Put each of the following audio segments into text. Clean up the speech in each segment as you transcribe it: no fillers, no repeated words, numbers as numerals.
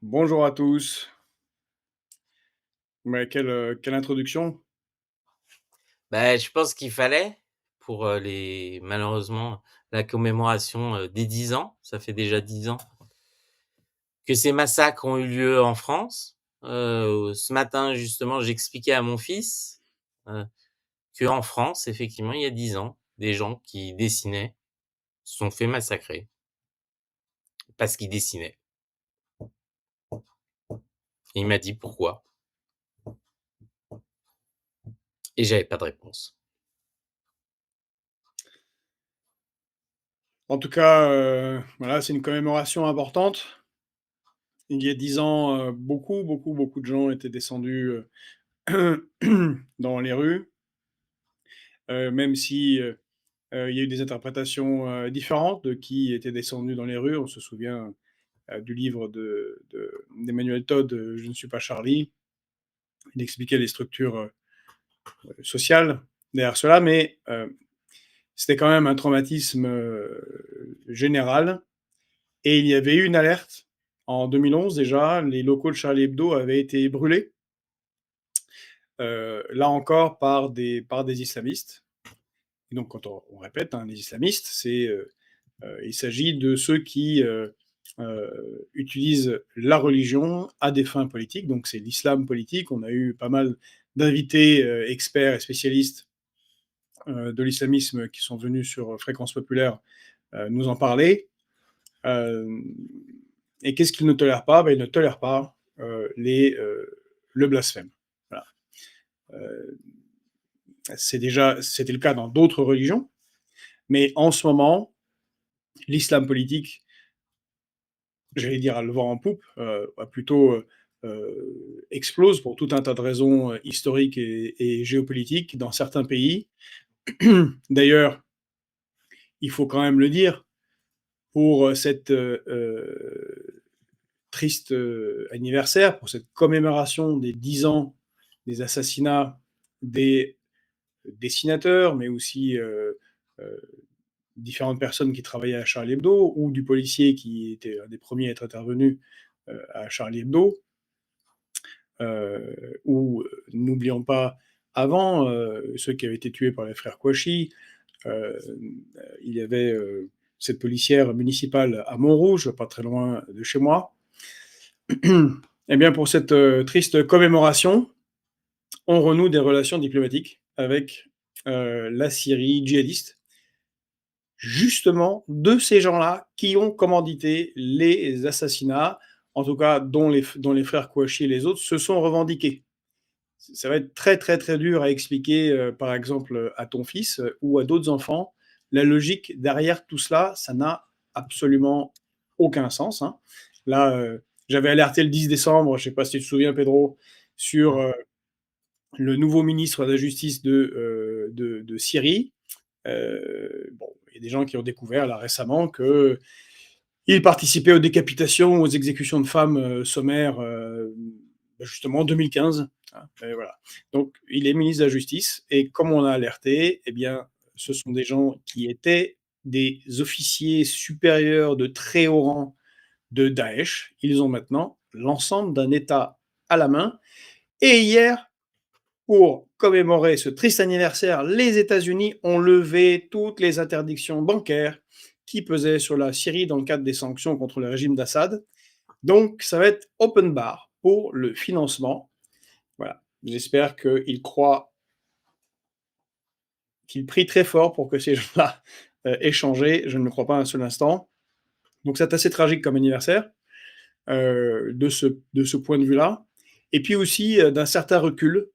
Bonjour à tous. Mais quelle introduction! Bah, je pense qu'il fallait pour, les malheureusement, la commémoration, des 10 ans, ça fait déjà 10 ans que ces massacres ont eu lieu en France. Ce matin, justement, j'expliquais à mon fils, heu, qu'en France, effectivement, il y a 10 ans, des gens qui dessinaient se sont fait massacrer parce qu'ils dessinaient. Et il m'a dit: «Pourquoi?» et j'avais pas de réponse. En tout cas, voilà, c'est une commémoration importante. Il y a 10 ans, beaucoup de gens étaient descendus, dans les rues, même si, il y a eu des interprétations, différentes de qui était descendu dans les rues. On se souvient, du livre d'Emmanuel Todd, «Je ne suis pas Charlie». Il expliquait les structures, sociales derrière cela, mais c'était quand même un traumatisme, général. Et il y avait eu une alerte en 2011 déjà, les locaux de Charlie Hebdo avaient été brûlés, là encore par des islamistes. Et donc quand on répète, hein, les islamistes, il s'agit de ceux qui, utilisent la religion à des fins politiques, donc c'est l'islam politique. On a eu pas mal d'invités, experts et spécialistes, de l'islamisme qui sont venus sur Fréquence Populaire, nous en parler. Hem Et qu'est-ce qu'ils ne tolèrent pas? Ils ne tolèrent pas, le blasphème. Voilà. Heu, c'était le cas dans d'autres religions, mais en ce moment, l'islam politique, j'allais dire a le vent en poupe, plutôt, explose pour tout un tas de raisons, historiques et géopolitiques dans certains pays. D'ailleurs, il faut quand même le dire, pour, cette, triste, anniversaire, pour cette commémoration des 10 ans des assassinats des dessinateurs, mais aussi, heu, différentes personnes qui travaillaient à Charlie Hebdo ou du policier qui était un des premiers à être intervenu, à Charlie Hebdo. Ou, n'oublions pas avant, ceux qui avaient été tués par les frères Kouachi, il y avait, cette policière municipale à Montrouge, pas très loin de chez moi. Eh bien, pour cette, triste commémoration, on renoue des relations diplomatiques avec, la Syrie djihadiste, justement de ces gens-là qui ont commandité les assassinats, en tout cas dont les frères Kouachi et les autres se sont revendiqués. Ça va être très, très, très dur à expliquer, par exemple, à ton fils, ou à d'autres enfants. La logique derrière tout cela, ça n'a absolument aucun sens, hein. Là, j'avais alerté le 10 décembre, je ne sais pas si tu te souviens Pedro, sur, Mmh. le nouveau ministre de la justice de Syrie. Bon, il y a des gens qui ont découvert là récemment qu'il participait aux décapitations, aux exécutions de femmes, sommaires, justement en 2015, hein, et voilà. Donc il est ministre de la Justice et comme on a alerté, eh bien, ce sont des gens qui étaient des officiers supérieurs de très haut rang de Daesh. Ils ont maintenant l'ensemble d'un État à la main. Et hier, pour commémorer ce triste anniversaire, les États-Unis ont levé toutes les interdictions bancaires qui pesaient sur la Syrie dans le cadre des sanctions contre le régime d'Assad. Donc, ça va être open bar pour le financement. Voilà. J'espère qu'ils croient, qu'ils prient très fort pour que ces gens-là aient changé. Je ne le crois pas un seul instant. Donc, c'est assez tragique comme anniversaire, de ce point de vue-là. Et puis aussi d'un certain recul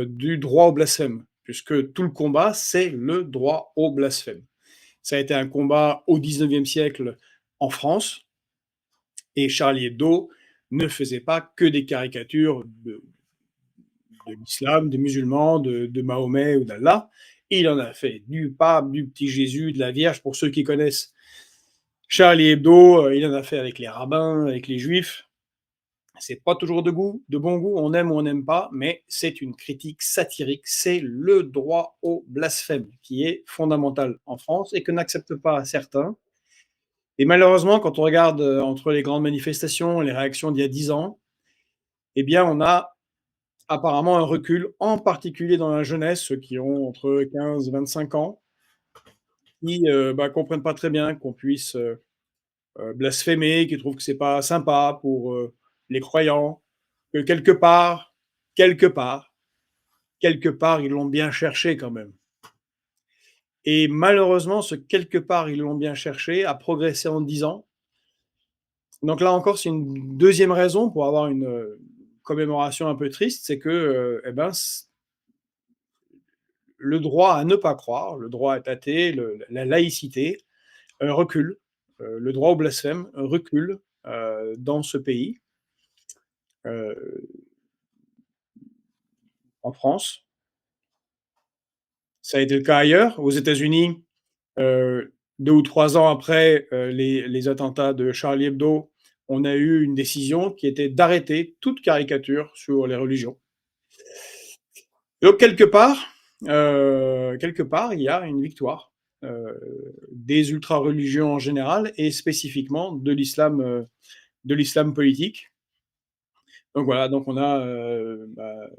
du droit au blasphème, puisque tout le combat, c'est le droit au blasphème. Ça a été un combat au 19e siècle en France, et Charlie Hebdo ne faisait pas que des caricatures de l'islam, des musulmans, de Mahomet ou d'Allah. Il en a fait du pape, du petit Jésus, de la Vierge, pour ceux qui connaissent Charlie Hebdo, il en a fait avec les rabbins, avec les juifs. C'est pas toujours de bon goût, on aime ou on n'aime pas, mais c'est une critique satirique, c'est le droit au blasphème qui est fondamental en France et que n'acceptent pas certains. Et malheureusement, quand on regarde entre les grandes manifestations et les réactions d'il y a 10 ans, eh bien, on a apparemment un recul, en particulier dans la jeunesse, ceux qui ont entre 15 et 25 ans, qui comprennent pas très bien qu'on puisse blasphémer, qui trouvent que c'est pas sympa pour les croyants, que quelque part, quelque part, ils l'ont bien cherché quand même. Et malheureusement, ce quelque part, ils l'ont bien cherché, a progressé en 10 ans. Donc là encore, c'est une deuxième raison pour avoir une commémoration un peu triste, c'est que le droit à ne pas croire, le droit à être athée, la laïcité recule, le droit au blasphème recule dans ce pays, euh, en France. Ça a été le cas ailleurs. Aux États-Unis, 2 ou 3 ans après les attentats de Charlie Hebdo, on a eu une décision qui était d'arrêter toute caricature sur les religions. Donc quelque part, il y a une victoire des ultra-religions en général et spécifiquement de l'islam politique. Donc voilà, donc on a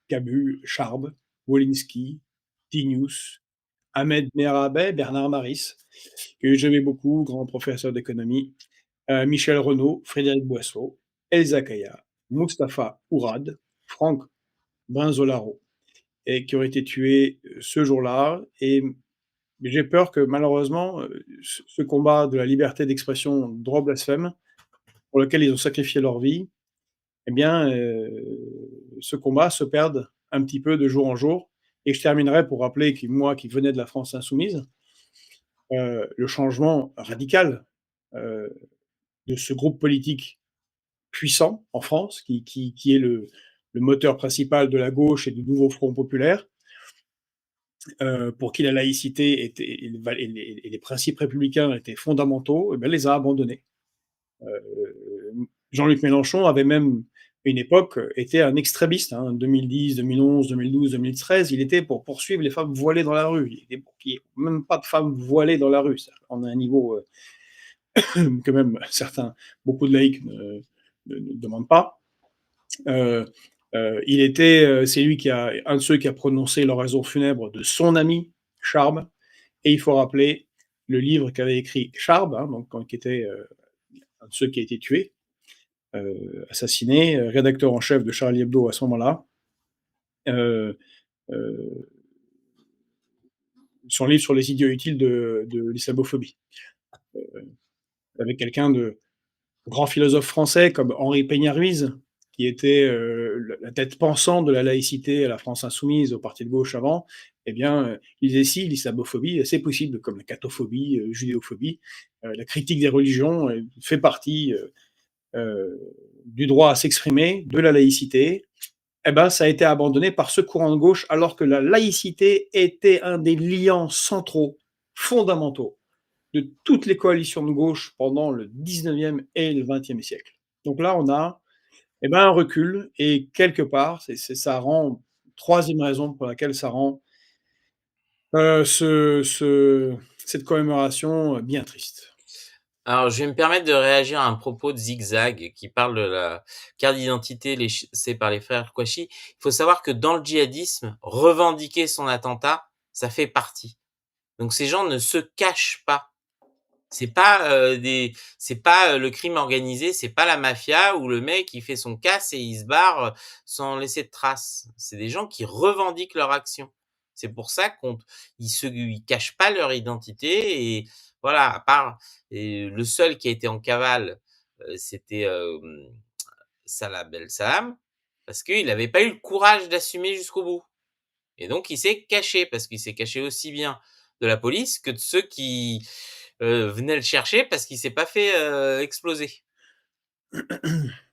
Camus, Charb, Wolinski, Tinius, Ahmed Merabet, Bernard Maris, que j'aimais beaucoup, grand professeur d'économie, Michel Renaud, Frédéric Boisseau, Elsa Kaya, Mustapha Ourad, Franck Brinzolaro, et qui ont été tués ce jour-là. Et j'ai peur que malheureusement, ce combat de la liberté d'expression, droit au blasphème, pour lequel ils ont sacrifié leur vie, eh bien, ce combat se perde un petit peu de jour en jour. Et je terminerai pour rappeler que moi, qui venais de la France insoumise, le changement radical euh, de ce groupe politique puissant en France, qui est le moteur principal de la gauche et du nouveau Front populaire, pour qui la laïcité était, et les principes républicains étaient fondamentaux, eh bien, les a abandonnés. Jean-Luc Mélenchon avait même, une époque, été un extrémiste. Hein, 2010, 2011, 2012, 2013, il était pour poursuivre les femmes voilées dans la rue. Il était pour qu'il n'y ait même pas de femmes voilées dans la rue. On a un niveau que même beaucoup de laïcs ne demandent pas. C'est lui un de ceux qui a prononcé l'oraison funèbre de son ami Charb. Et il faut rappeler le livre qu'avait écrit Charb, hein, qui était un de ceux qui a été tué, assassiné, rédacteur en chef de Charlie Hebdo à ce moment-là. Euh, euh, Son livre sur les idiots utiles de l'islamophobie. Avec quelqu'un de grand philosophe français comme Henri Peña-Ruiz, qui était la tête pensante de la laïcité à la France insoumise, au parti de gauche avant, eh bien, il disait si, l'islamophobie, c'est possible, comme la cathophobie, judéophobie, la critique des religions fait partie du droit à s'exprimer, de la laïcité. Eh ben, ça a été abandonné par ce courant de gauche, alors que la laïcité était un des liants centraux, fondamentaux, de toutes les coalitions de gauche pendant le 19e et le 20e siècle. Donc là, on a un recul, et quelque part, ça rend, troisième raison pour laquelle ça rend cette commémoration bien triste. Alors, je vais me permettre de réagir à un propos de Zigzag qui parle de la carte d'identité laissée par les frères Kouachi. Il faut savoir que dans le djihadisme, revendiquer son attentat, ça fait partie. Donc ces gens ne se cachent pas. C'est pas le crime organisé, c'est pas la mafia où le mec il fait son casse et il se barre sans laisser de traces. C'est des gens qui revendiquent leur action. C'est pour ça ils cachent pas leur identité et voilà, à part le seul qui a été en cavale, c'était Salah Abdeslam parce qu'il n'avait pas eu le courage d'assumer jusqu'au bout. Et donc il s'est caché parce qu'il s'est caché aussi bien de la police que de ceux qui venaient le chercher parce qu'il s'est pas fait exploser.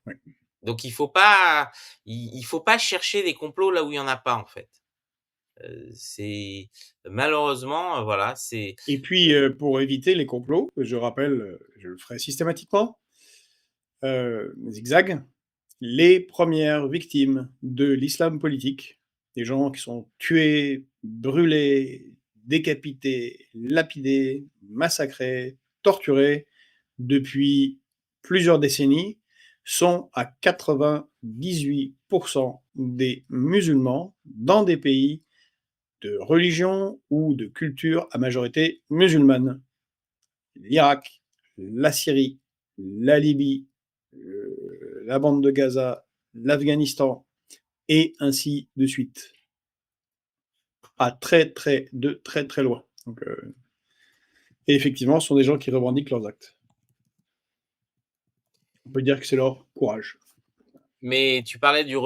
Ouais. Donc il faut pas chercher des complots là où il y en a pas en fait. C'est malheureusement voilà, c'est Et puis, pour éviter les complots, je rappelle, je le ferai systématiquement, zigzag, les premières victimes de l'islam politique, des gens qui sont tués, brûlés, décapités, lapidés, massacrés, torturés, depuis plusieurs décennies, sont à 98% des musulmans dans des pays de religion ou de culture à majorité musulmane. L'Irak, la Syrie, la Libye, la bande de Gaza, l'Afghanistan, et ainsi de suite. À de très très loin. Donc, et effectivement, ce sont des gens qui revendiquent leurs actes. On peut dire que c'est leur courage. Mais tu parlais du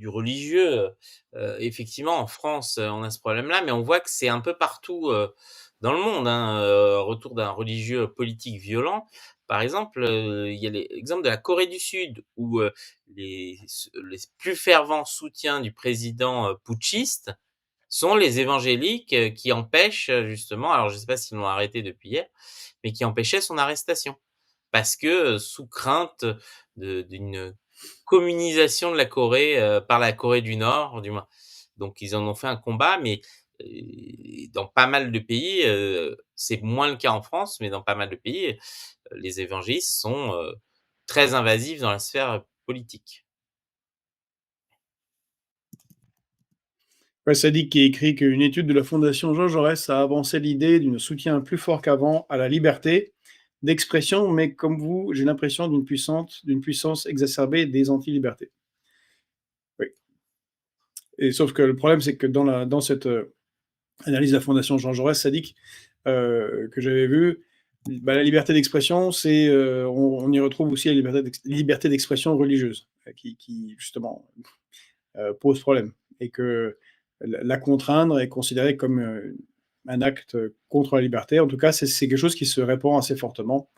religieux, effectivement en France, on a ce problème-là, mais on voit que c'est un peu partout, dans le monde, hein, retour d'un religieux politique violent. Par exemple, il y a l'exemple de la Corée du Sud où, les plus fervents soutiens du président, putschiste sont les évangéliques, qui empêchent, justement, alors je ne sais pas s'ils l'ont arrêté depuis hier, mais qui empêchaient son arrestation. Parce que, sous crainte d'une communisation de la Corée, par la Corée du Nord, du moins. Donc ils en ont fait un combat, mais, dans pas mal de pays, c'est moins le cas en France, mais dans pas mal de pays, les évangélistes sont, très invasifs dans la sphère politique. Ouais, ça dit qui écrit qu'une étude de la Fondation Jean Jaurès a avancé l'idée d'un soutien plus fort qu'avant à la liberté d'expression, mais comme vous, j'ai l'impression d'une puissance exacerbée des anti-libertés. Oui. Et sauf que le problème, c'est que dans cette analyse de la Fondation Jean Jaurès, ça dit que j'avais vu, bah, la liberté d'expression, c'est on y retrouve aussi la liberté d'expression religieuse, qui justement pose problème, et que la contraindre est considérée comme un acte contre la liberté. En tout cas, c'est quelque chose qui se répand assez fortement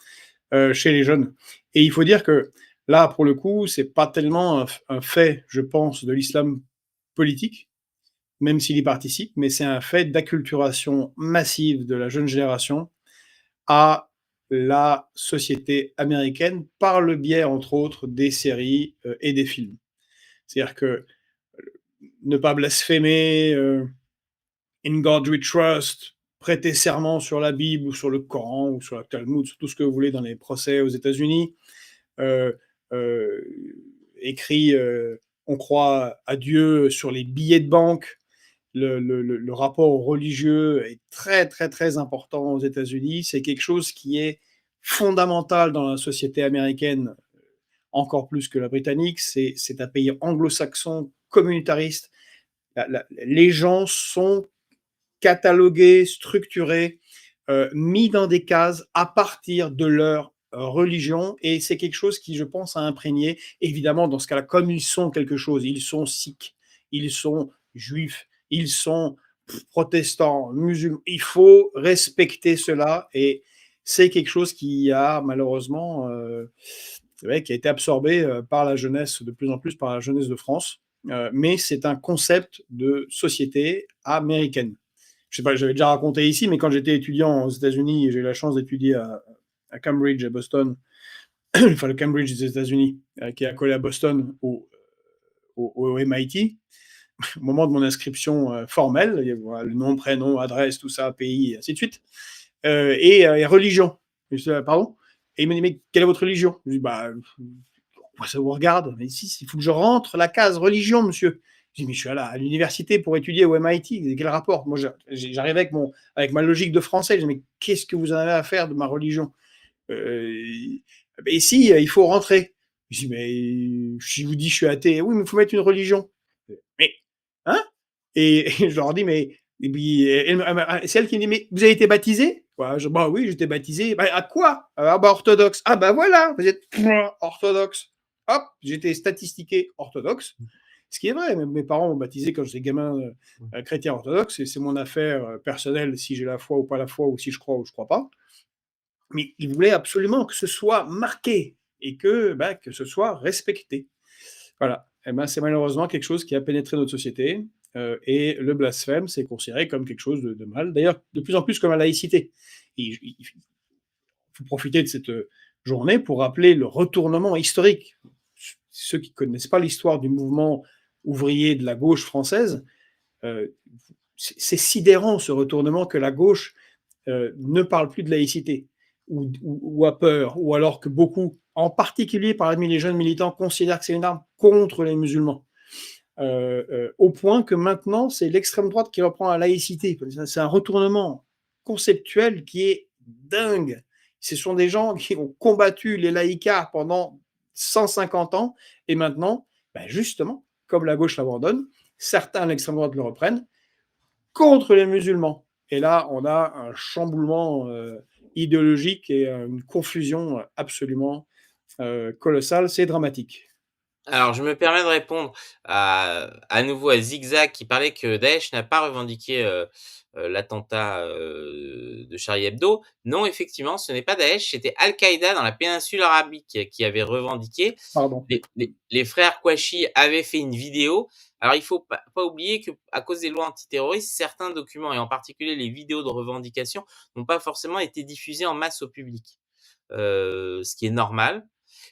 chez les jeunes. Et il faut dire que là, pour le coup, c'est pas tellement un fait, je pense, de l'islam politique, même s'il y participe, mais c'est un fait d'acculturation massive de la jeune génération à la société américaine par le biais, entre autres, des séries et des films. C'est-à-dire que ne pas blasphémer, In God We Trust, prêter serment sur la Bible ou sur le Coran ou sur la Talmud, sur tout ce que vous voulez dans les procès aux États-Unis, euh, euh, écrit on croit à Dieu sur les billets de banque. Le rapport religieux est très très très important aux États-Unis. C'est quelque chose qui est fondamental dans la société américaine, encore plus que la britannique. C'est un pays anglo-saxon communautariste. Les gens sont catalogués, structurés, mis dans des cases à partir de leur religion, et c'est quelque chose qui, je pense, a imprégné, évidemment, dans ce cas-là, comme ils sont quelque chose, ils sont sikhs, ils sont juifs, ils sont protestants, musulmans, il faut respecter cela, et c'est quelque chose qui a malheureusement ouais, qui a été absorbé par la jeunesse, de plus en plus par la jeunesse de France, mais c'est un concept de société américaine. Je sais pas, j'avais déjà raconté ici, mais quand j'étais étudiant aux États-Unis, j'ai eu la chance d'étudier à Cambridge, à Boston, enfin le Cambridge des États-Unis, qui est accolé à Boston, au MIT. Au moment de mon inscription formelle, il y a, voilà, le nom, prénom, adresse, tout ça, pays, et ainsi de suite, et religion. Je dis, pardon. Et il m'a dit, mais quelle est votre religion? Je dis, bah, ça vous regarde. Mais si, il faut que je rentre la case religion, monsieur. Je dis, mais je suis à l'université pour étudier au MIT. Quel rapport? Moi, j'arrivais avec ma logique de français. Je dis, mais qu'est-ce que vous en avez à faire de ma religion? Et si, il faut rentrer. Je dis, mais si je vous dis je suis athée, oui, mais il faut mettre une religion. Mais, hein? Et je leur dis, mais, et puis, c'est elle qui me dit, mais vous avez été baptisé? Ouais, bah oui, j'étais baptisé. Bah, à quoi? Ah, bah, orthodoxe. Ah, bah voilà, vous êtes orthodoxe. Hop, j'étais statistiqué orthodoxe. Ce qui est vrai, mes parents m'ont baptisé quand j'étais gamin chrétien orthodoxe, et c'est mon affaire personnelle si j'ai la foi ou pas la foi, ou si je crois ou je crois pas. Mais ils voulaient absolument que ce soit marqué et que ce soit respecté. Voilà. Et ben, c'est malheureusement quelque chose qui a pénétré notre société. Et le blasphème, c'est considéré comme quelque chose de mal. D'ailleurs, de plus en plus comme la laïcité. Il faut profiter de cette journée pour rappeler le retournement historique. Ceux qui ne connaissent pas l'histoire du mouvement ouvrier de la gauche française, euh, c'est sidérant ce retournement que la gauche ne parle plus de laïcité. ou a peur, ou alors que beaucoup, en particulier parmi les jeunes militants, considèrent que c'est une arme contre les musulmans. Au point que maintenant, c'est l'extrême droite qui reprend la laïcité. C'est un retournement conceptuel qui est dingue. Ce sont des gens qui ont combattu les laïcars pendant 150 ans, et maintenant, ben justement, comme la gauche l'abandonne, certains à l'extrême droite le reprennent, contre les musulmans. Et là, on a un chamboulement idéologique et une confusion absolument colossale. C'est dramatique. Alors, je me permets de répondre à nouveau à Zigzag qui parlait que Daesh n'a pas revendiqué, l'attentat, de Charlie Hebdo. Non, effectivement, ce n'est pas Daesh, c'était Al-Qaïda dans la péninsule arabique qui avait revendiqué. Pardon. Les frères Kouachi avaient fait une vidéo. Alors, il faut pas oublier qu'à cause des lois antiterroristes, certains documents et en particulier les vidéos de revendication n'ont pas forcément été diffusés en masse au public, ce qui est normal.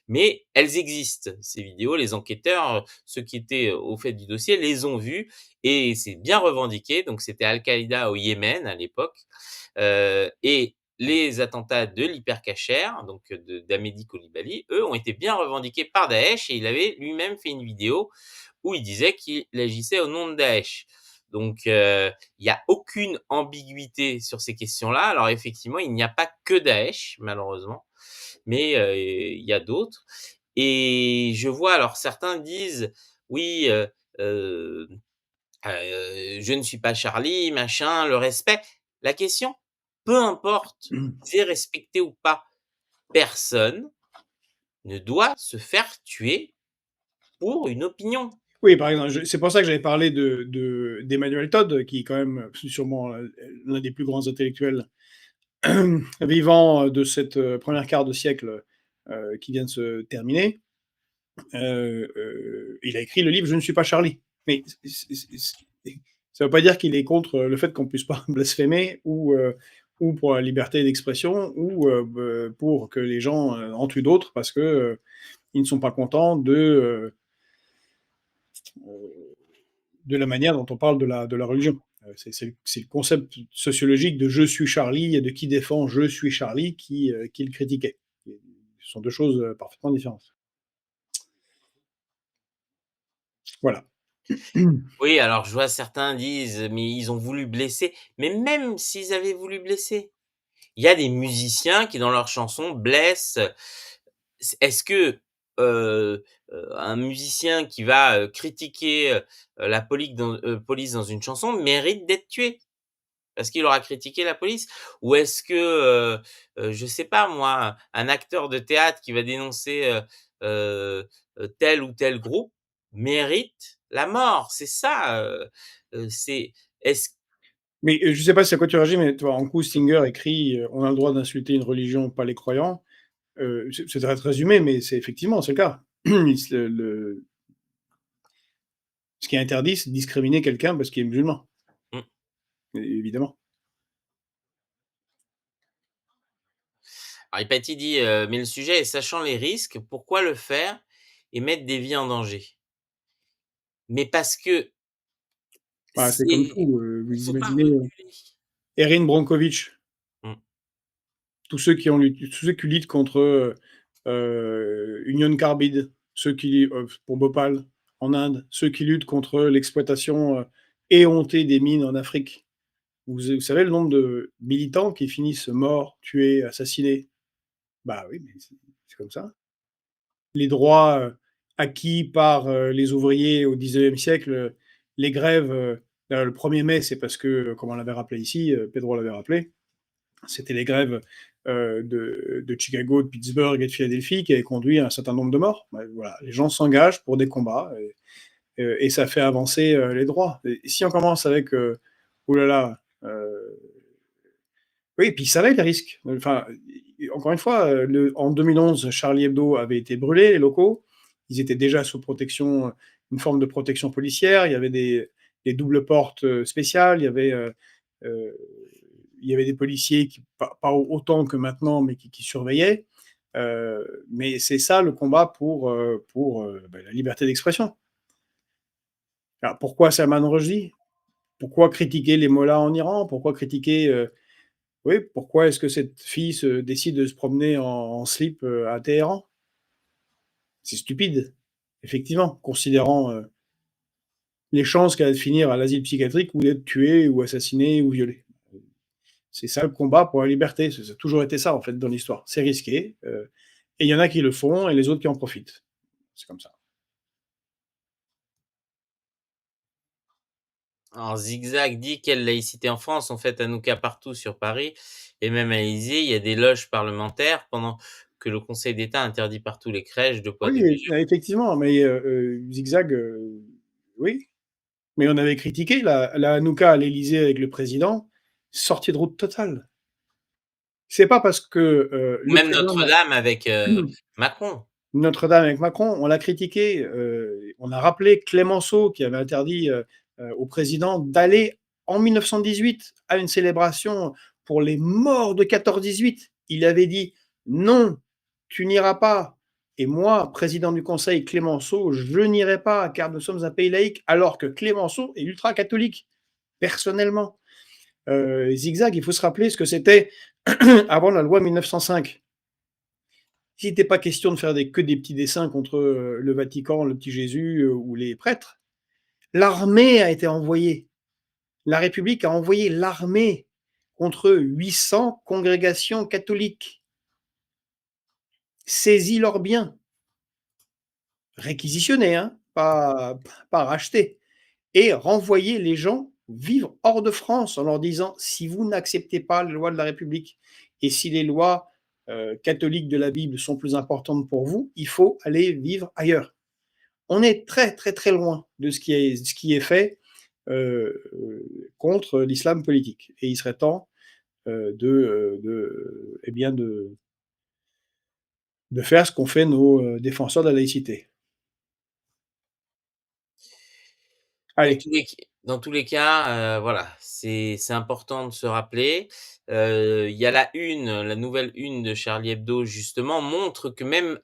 Mais elles existent, ces vidéos. Les enquêteurs, ceux qui étaient au fait du dossier, les ont vues et c'est bien revendiqué. Donc, c'était Al-Qaïda au Yémen à l'époque. Et les attentats de l'Hypercacher, donc d'Amédi Coulibaly, eux, ont été bien revendiqués par Daesh et il avait lui-même fait une vidéo où il disait qu'il agissait au nom de Daesh. Donc, il n'y a aucune ambiguïté sur ces questions-là. Alors, effectivement, il n'y a pas que Daesh, malheureusement, mais il y a d'autres. Et je vois, alors certains disent, oui, je ne suis pas Charlie, machin, le respect. La question, peu importe, c'est respecté ou pas, personne ne doit se faire tuer pour une opinion. Oui, par exemple, c'est pour ça que j'avais parlé d'Emmanuel Todd, qui est quand même sûrement l'un des plus grands intellectuels vivants de cette première quart de siècle qui vient de se terminer. Il a écrit le livre Je ne suis pas Charlie. Mais ça ne veut pas dire qu'il est contre le fait qu'on ne puisse pas blasphémer ou pour la liberté d'expression ou pour que les gens en tuent d'autres parce que ils ne sont pas contents de la manière dont on parle de la religion. C'est le concept sociologique de je suis Charlie et de qui défend je suis Charlie qui le critiquait. Ce sont deux choses parfaitement différentes. Voilà. Oui, alors je vois certains disent: «Mais ils ont voulu blesser», mais même s'ils avaient voulu blesser, il y a des musiciens qui dans leurs chansons blessent. Est-ce que, un musicien qui va, critiquer, la police dans une chanson mérite d'être tué? Parce qu'il aura critiqué la police? Ou est-ce que, je sais pas moi, un acteur de théâtre qui va dénoncer, tel ou tel groupe mérite la mort? C'est ça, c'est est-ce Mais je ne sais pas si à quoi tu réagis, mais tu vois, en coup, Stinger écrit On a le droit d'insulter une religion, pas les croyants. C'est très résumé, mais c'est effectivement, c'est le cas. Ce qui est interdit, c'est de discriminer quelqu'un parce qu'il est musulman, mmh. évidemment. Alors Hippolyte dit, «Mais le sujet est sachant les risques, pourquoi le faire et mettre des vies en danger?» Mais parce que Bah, c'est comme c'est tout. Vous faut pas imaginez reculer. Erin Brockovich, Mmh. tous ceux qui luttent contre Union Carbide, ceux qui, pour Bhopal, en Inde, ceux qui luttent contre l'exploitation éhontée des mines en Afrique. Vous savez le nombre de militants qui finissent morts, tués, assassinés? Bah oui, mais c'est comme ça. Les droits acquis par les ouvriers au 19e siècle, les grèves, le 1er mai, c'est parce que, comme on l'avait rappelé ici, Pedro l'avait rappelé, c'était les grèves de Chicago, de Pittsburgh et de Philadelphie qui avaient conduit à un certain nombre de morts. Bah, voilà, les gens s'engagent pour des combats et ça fait avancer les droits. Et si on commence avec, oh là là, oui, et puis ils savaient les risques. Enfin, encore une fois, en 2011, Charlie Hebdo avait été brûlé, les locaux. Ils étaient déjà sous protection, une forme de protection policière. Il y avait des doubles portes spéciales. Euh, il y avait des policiers qui, pas autant que maintenant, mais qui surveillaient. Mais c'est ça le combat pour la liberté d'expression. Alors, pourquoi Salman Rushdie? Pourquoi critiquer les mollahs en Iran? Pourquoi critiquer Oui, pourquoi est-ce que cette fille décide de se promener en slip à Téhéran? C'est stupide, effectivement, considérant les chances qu'elle ait de finir à l'asile psychiatrique ou d'être tuée ou assassinée ou violée. C'est ça le combat pour la liberté, ça a toujours été ça en fait dans l'histoire. C'est risqué, et il y en a qui le font et les autres qui en profitent. C'est comme ça. Alors Zigzag dit: «Quelle laïcité en France? On fête Hanouka partout sur Paris et même à l'Élysée, il y a des loges parlementaires pendant que le Conseil d'État interdit partout les crèches, 2 poids, 2 Oui, mesures». effectivement, mais Zigzag, oui, mais on avait critiqué la Hanouka à l'Élysée avec le président, sortie de route totale. C'est pas parce que, Ou le même président Notre-Dame avec, Macron. Notre-Dame avec Macron, on l'a critiqué, on a rappelé Clémenceau qui avait interdit, au président d'aller en 1918 à une célébration pour les morts de 14-18. Il avait dit: «Non, tu n'iras pas» et moi, président du conseil Clémenceau, je n'irai pas car nous sommes un pays laïque, alors que Clémenceau est ultra-catholique, personnellement. Zigzag, il faut se rappeler ce que c'était avant la loi 1905. S'il n'était pas question de faire que des petits dessins contre le Vatican, le petit Jésus ou les prêtres, l'armée a été envoyée. La République a envoyé l'armée contre 800 congrégations catholiques. Saisis leurs biens, réquisitionnés, hein, pas rachetés, et renvoyer les gens vivre hors de France en leur disant si vous n'acceptez pas les lois de la République et si les lois catholiques de la Bible sont plus importantes pour vous, il faut aller vivre ailleurs. On est très, très, très loin de ce qui est fait contre l'islam politique. Et il serait temps eh bien de faire ce qu'ont fait nos défenseurs de la laïcité. Dans Allez, tous les dans tous les cas, voilà, c'est important de se rappeler. Il y a la nouvelle une de Charlie Hebdo justement montre que même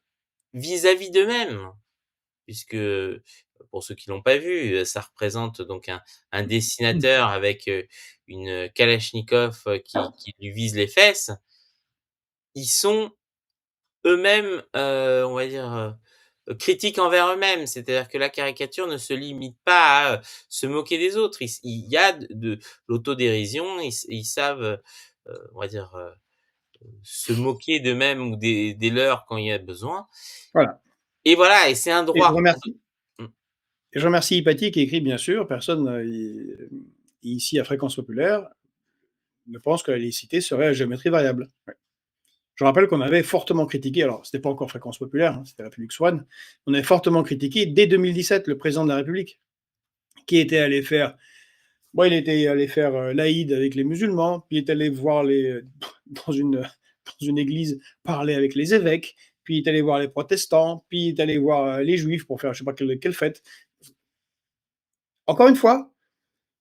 vis-à-vis d'eux-mêmes, puisque, pour ceux qui l'ont pas vu, ça représente donc un dessinateur avec, une kalachnikov, qui lui vise les fesses. Ils sont eux-mêmes, on va dire, critiques envers eux-mêmes. C'est-à-dire que la caricature ne se limite pas à, se moquer des autres. Il y a de l'autodérision, ils savent, on va dire, se moquer d'eux-mêmes ou des leurs quand il y a besoin voilà. et voilà et c'est un Et je droit. remercie Mmh. et je remercie Hypatie qui écrit bien sûr, personne ici à Fréquence Populaire ne pense que la laïcité serait à géométrie variable. Ouais. Je rappelle qu'on avait fortement critiqué, alors c'était pas encore Fréquence Populaire, hein, c'était République Swan, on avait fortement critiqué dès 2017 le président de la République qui était allé faire bon, il était allé faire l'Aïd avec les musulmans, puis il est allé voir dans une, dans une église parler avec les évêques, puis il est allé voir les protestants, puis il est allé voir les juifs pour faire je sais pas quelle fête. Encore une fois,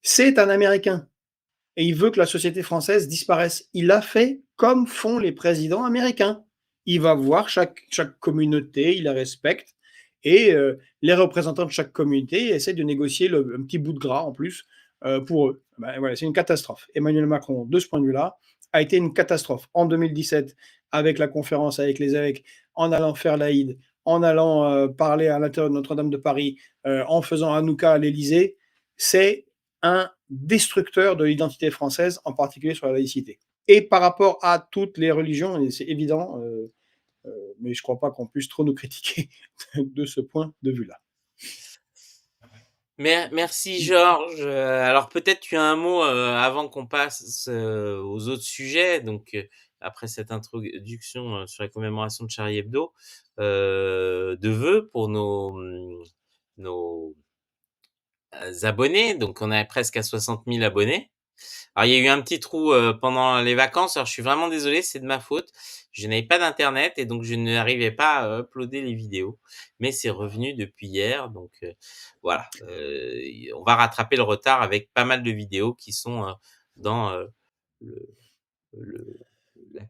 c'est un Américain et il veut que la société française disparaisse. Il a fait comme font les présidents américains. Il va voir chaque communauté, il la respecte et les représentants de chaque communauté essaient de négocier un petit bout de gras en plus pour eux. Ben, voilà, c'est une catastrophe. Emmanuel Macron, de ce point de vue-là, a été une catastrophe. En 2017, avec la conférence avec les évêques, en allant faire l'Aïd, en allant parler à l'intérieur de Notre-Dame de Paris, en faisant Hanouka à l'Élysée, c'est un destructeur de l'identité française, en particulier sur la laïcité. Et par rapport à toutes les religions, et c'est évident, mais je ne crois pas qu'on puisse trop nous critiquer de ce point de vue-là. Merci Georges, alors peut-être tu as un mot, avant qu'on passe, aux autres sujets donc, après cette introduction, sur la commémoration de Charlie Hebdo, de vœux pour nos, abonnés, donc on est presque à 60 000 abonnés. Alors il y a eu un petit trou, pendant les vacances, alors je suis vraiment désolé, c'est de ma faute. Je n'avais pas d'internet et donc je n'arrivais pas à uploader les vidéos, mais c'est revenu depuis hier donc, voilà, on va rattraper le retard avec pas mal de vidéos qui sont, dans, le le la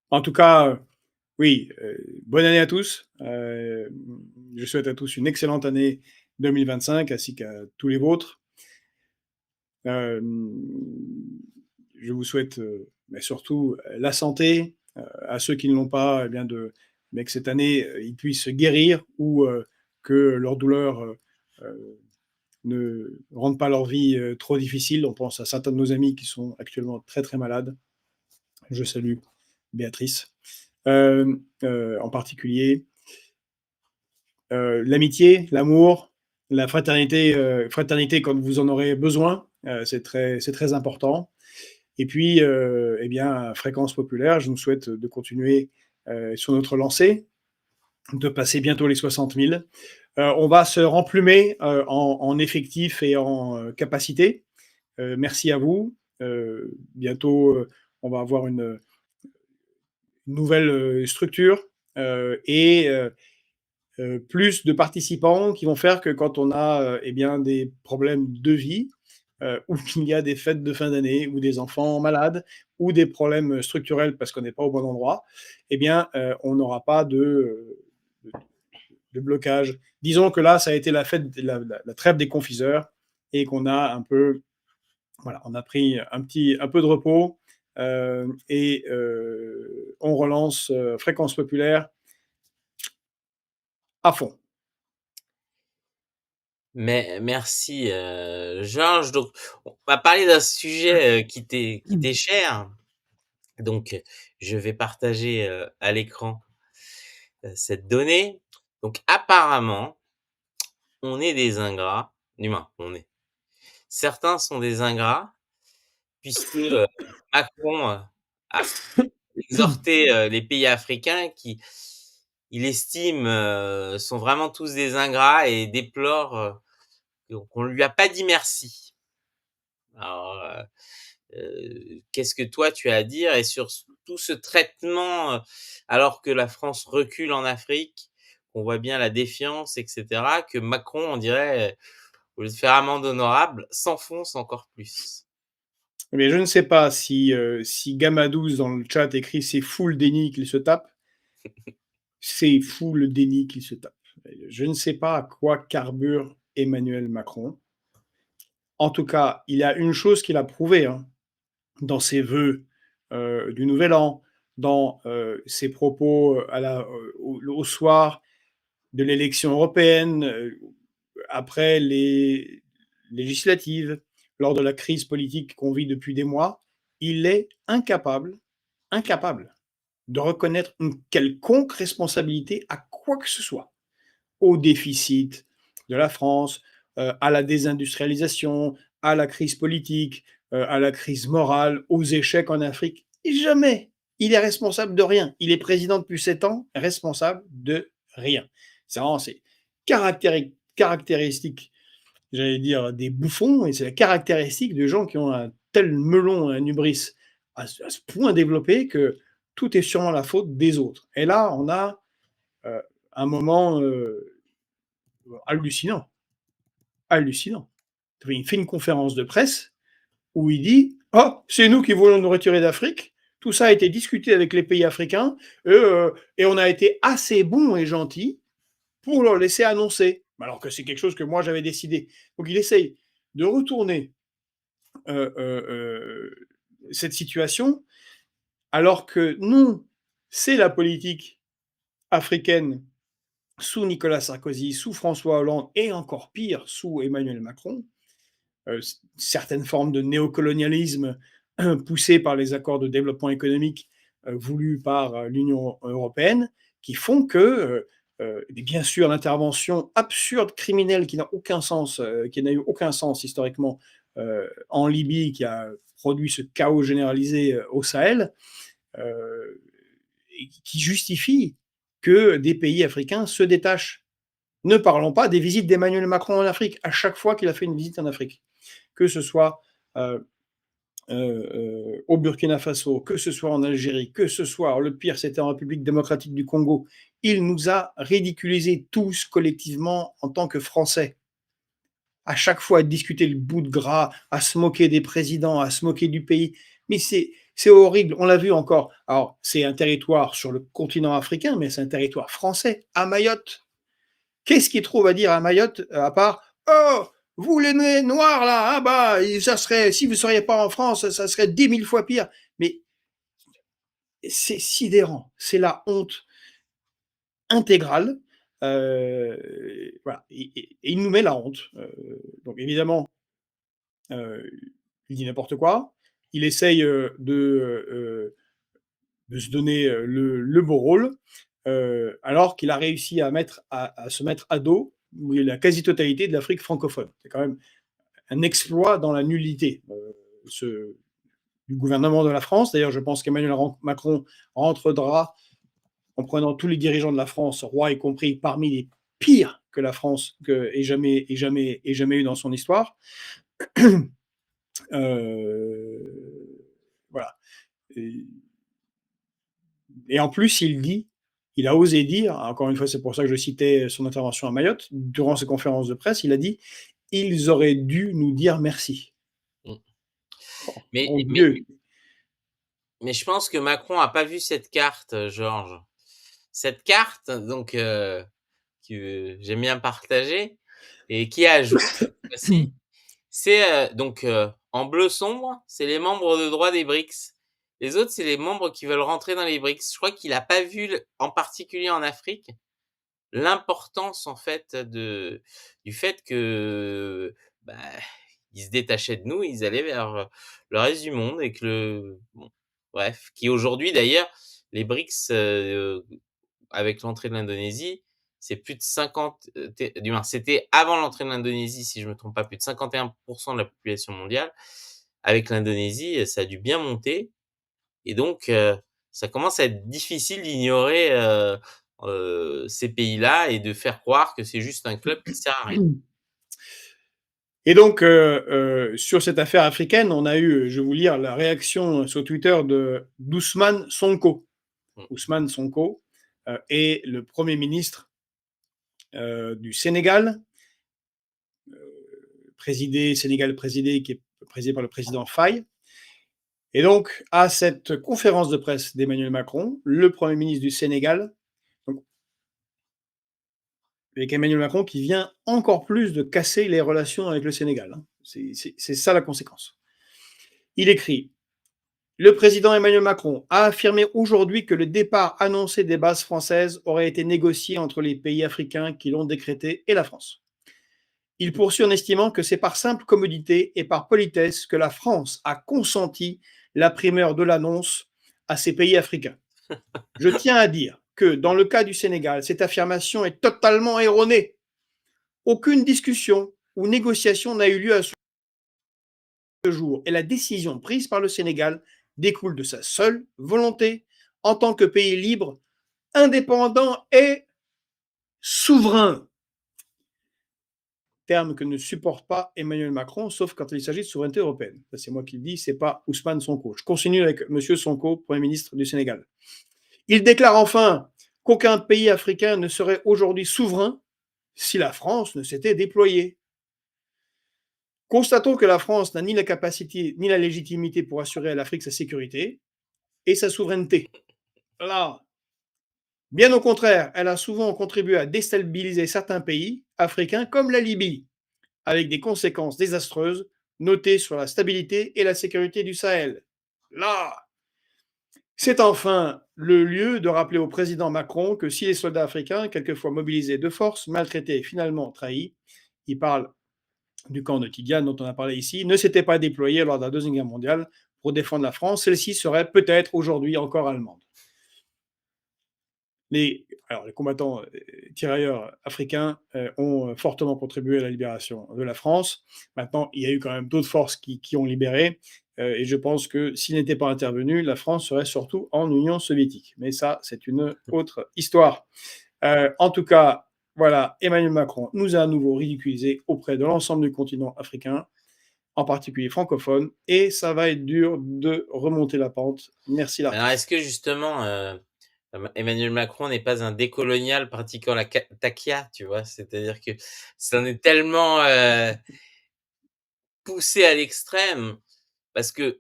En tout cas, oui, bonne année à tous. Je souhaite à tous une excellente année 2025 ainsi qu'à tous les vôtres. Je vous souhaite mais surtout la santé, à ceux qui ne l'ont pas, eh bien mais que cette année, ils puissent guérir ou que leur douleur ne rende pas leur vie trop difficile. On pense à certains de nos amis qui sont actuellement très très malades. Je salue Béatrice en particulier. L'amitié, l'amour, la fraternité, fraternité quand vous en aurez besoin, c'est très important. Et puis, eh bien, Fréquence Populaire, je nous souhaite de continuer sur notre lancée, de passer bientôt les 60 000. On va se remplumer en effectifs et en capacité. Merci à vous. Bientôt, on va avoir une nouvelle structure et plus de participants qui vont faire que quand on a eh bien, des problèmes de vie, ou qu'il y a des fêtes de fin d'année, ou des enfants malades, ou des problèmes structurels parce qu'on n'est pas au bon endroit, eh bien, on n'aura pas de blocage. Disons que là, ça a été la fête, la trêve des confiseurs, et qu'on a un peu, voilà, on a pris un peu de repos, et on relance Fréquence Populaire à fond. Mais merci, Georges. Donc, on va parler d'un sujet qui t'est cher. Donc, je vais partager à l'écran cette donnée. Donc, apparemment, on est des ingrats. Humains, on est. Certains sont des ingrats, puisque Macron a exhorté les pays africains qui, il estime, sont vraiment tous des ingrats et déplore qu'on lui a pas dit merci. Alors, qu'est-ce que toi tu as à dire et sur tout ce traitement, alors que la France recule en Afrique, on voit bien la défiance, et cetera, que Macron, on dirait, au lieu de faire amende honorable, s'enfonce encore plus? Mais je ne sais pas si Gamadouze dans le chat écrit c'est full déni qu'il se tape. C'est full déni qu'il se tape. Je ne sais pas à quoi carbure Emmanuel Macron. En tout cas, il y a une chose qu'il a prouvé hein, dans ses vœux du Nouvel An, dans ses propos au soir de l'élection européenne, après les législatives, lors de la crise politique qu'on vit depuis des mois, il est incapable de reconnaître une quelconque responsabilité à quoi que ce soit, au déficit de la France, à la désindustrialisation, à la crise politique, à la crise morale, aux échecs en Afrique. Et jamais il est responsable de rien. Il est président depuis 7 ans, responsable de rien. C'est vraiment c'est caractéristique, j'allais dire, des bouffons, et c'est la caractéristique de gens qui ont un tel melon, un hubris à ce point développé que tout est sûrement la faute des autres. Et là, on a un moment hallucinant. Hallucinant. Il fait une conférence de presse où il dit oh, c'est nous qui voulons nous retirer d'Afrique. Tout ça a été discuté avec les pays africains et on a été assez bons et gentils pour leur laisser annoncer. Alors que c'est quelque chose que moi j'avais décidé. Donc il essaye de retourner euh, euh, euh, cette situation alors que non, c'est la politique africaine sous Nicolas Sarkozy, sous François Hollande et encore pire sous Emmanuel Macron, certaines formes de néocolonialisme poussées par les accords de développement économique voulus par l'Union européenne, qui font que, bien sûr, l'intervention absurde, criminelle, qui n'a aucun sens, qui n'a eu aucun sens historiquement en Libye, qui a produit ce chaos généralisé au Sahel, qui justifie que des pays africains se détachent. Ne parlons pas des visites d'Emmanuel Macron en Afrique, à chaque fois qu'il a fait une visite en Afrique, que ce soit au Burkina Faso, que ce soit en Algérie, que ce soit, alors le pire c'était en République démocratique du Congo, il nous a ridiculisés tous collectivement en tant que Français. À chaque fois à discuter le bout de gras, à se moquer des présidents, à se moquer du pays. Mais c'est horrible, on l'a vu encore. Alors, c'est un territoire sur le continent africain, mais c'est un territoire français, à Mayotte. Qu'est-ce qu'il trouve à dire à Mayotte à part oh, vous les noirs là, ah bah, ça serait, si vous ne seriez pas en France, ça serait 10 000 fois pire. Mais c'est sidérant, c'est la honte intégrale. Voilà, et il nous met la honte. Donc évidemment, il dit n'importe quoi. Il essaye de se donner le beau rôle, alors qu'il a réussi à se mettre à dos la quasi-totalité de l'Afrique francophone. C'est quand même un exploit dans la nullité ce, du gouvernement de la France. D'ailleurs, je pense qu'Emmanuel Macron rentrera en prenant tous les dirigeants de la France, rois y compris, parmi les pires que la France ait jamais eu dans son histoire. Euh, voilà. Et, et en plus, il a osé dire, encore une fois, c'est pour ça que je citais son intervention à Mayotte, durant ses conférences de presse, il a dit ils auraient dû nous dire merci. Mmh. Oh, Mais mon mais Dieu. mais je pense que Macron a pas vu cette carte, Georges. Cette carte donc que j'aime bien partager et qui ajoute aussi, c'est, donc en bleu sombre, c'est les membres de droit des BRICS. Les autres, c'est les membres qui veulent rentrer dans les BRICS. Je crois qu'il a pas vu en particulier en Afrique, l'importance en fait du fait que, bah, ils se détachaient de nous, ils allaient vers le reste du monde et que bon, bref, qui aujourd'hui d'ailleurs, les BRICS, avec l'entrée de l'Indonésie, c'est plus de 50, du moins, c'était avant l'entrée de l'Indonésie, si je me trompe pas, plus de 51% de la population mondiale. Avec l'Indonésie, ça a dû bien monter et donc ça commence à être difficile d'ignorer, ces pays-là et de faire croire que c'est juste un club qui sert à rien. Et donc, sur cette affaire africaine, on a eu, je vais vous lire la réaction sur Twitter d'Ousmane Sonko. Mmh. Ousmane Sonko est le Premier ministre du Sénégal, Sénégal présidé, qui est présidé par le président Faye. Et donc, à cette conférence de presse d'Emmanuel Macron, le Premier ministre du Sénégal, donc, avec Emmanuel Macron qui vient encore plus de casser les relations avec le Sénégal. Hein. C'est ça la conséquence. Il écrit: le président Emmanuel Macron a affirmé aujourd'hui que le départ annoncé des bases françaises aurait été négocié entre les pays africains qui l'ont décrété et la France. Il poursuit en estimant que c'est par simple commodité et par politesse que la France a consenti la primeur de l'annonce à ces pays africains. Je tiens à dire que dans le cas du Sénégal, cette affirmation est totalement erronée. Aucune discussion ou négociation n'a eu lieu à ce jour et la décision prise par le Sénégal découle de sa seule volonté en tant que pays libre, indépendant et souverain. Terme que ne supporte pas Emmanuel Macron, sauf quand il s'agit de souveraineté européenne. C'est moi qui le dis, c'est pas Ousmane Sonko. Je continue avec M. Sonko, Premier ministre du Sénégal. Il déclare enfin qu'aucun pays africain ne serait aujourd'hui souverain si la France ne s'était déployée. Constatons que la France n'a ni la capacité ni la légitimité pour assurer à l'Afrique sa sécurité et sa souveraineté. Là, bien au contraire, elle a souvent contribué à déstabiliser certains pays africains comme la Libye, avec des conséquences désastreuses notées sur la stabilité et la sécurité du Sahel. Là, c'est enfin le lieu de rappeler au président Macron que si les soldats africains, quelquefois mobilisés de force, maltraités et finalement trahis, il parle du camp de Tidiane dont on a parlé ici, ne s'étaient pas déployés lors de la Deuxième Guerre mondiale pour défendre la France, celle-ci serait peut-être aujourd'hui encore allemande. Les combattants tirailleurs africains ont fortement contribué à la libération de la France. Maintenant, il y a eu quand même d'autres forces qui ont libéré. Et je pense que s'ils n'étaient pas intervenus, la France serait surtout en Union soviétique. Mais ça, c'est une autre histoire. En tout cas, voilà, Emmanuel Macron nous a à nouveau ridiculisés auprès de l'ensemble du continent africain, en particulier francophone, et ça va être dur de remonter la pente. Merci Alors est-ce l'artiste. que justement, Emmanuel Macron n'est pas un décolonial pratiquant la taqia, tu vois? C'est-à-dire que ça en est tellement, poussé à l'extrême parce que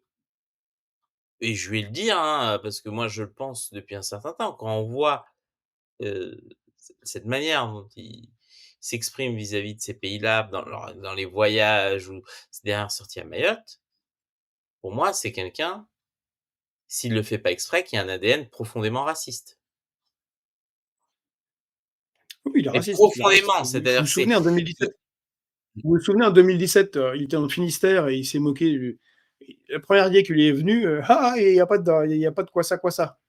et je vais le dire, hein, parce que moi je le pense depuis un certain temps, quand on voit, cette manière dont il s'exprime vis-à-vis de ces pays-là dans les voyages ou ses dernières sorties à Mayotte, pour moi, c'est quelqu'un, s'il le fait pas exprès, qui a un ADN profondément raciste. Oui, il est Mais raciste, il est raciste. profondément, Vous c'est-à-dire vous que c'est souvenez en 2017 vous vous souvenez en 2017, il était dans le Finistère et il s'est moqué du la première idée qui lui est venue, «Ah, il y a pas de quoi ça».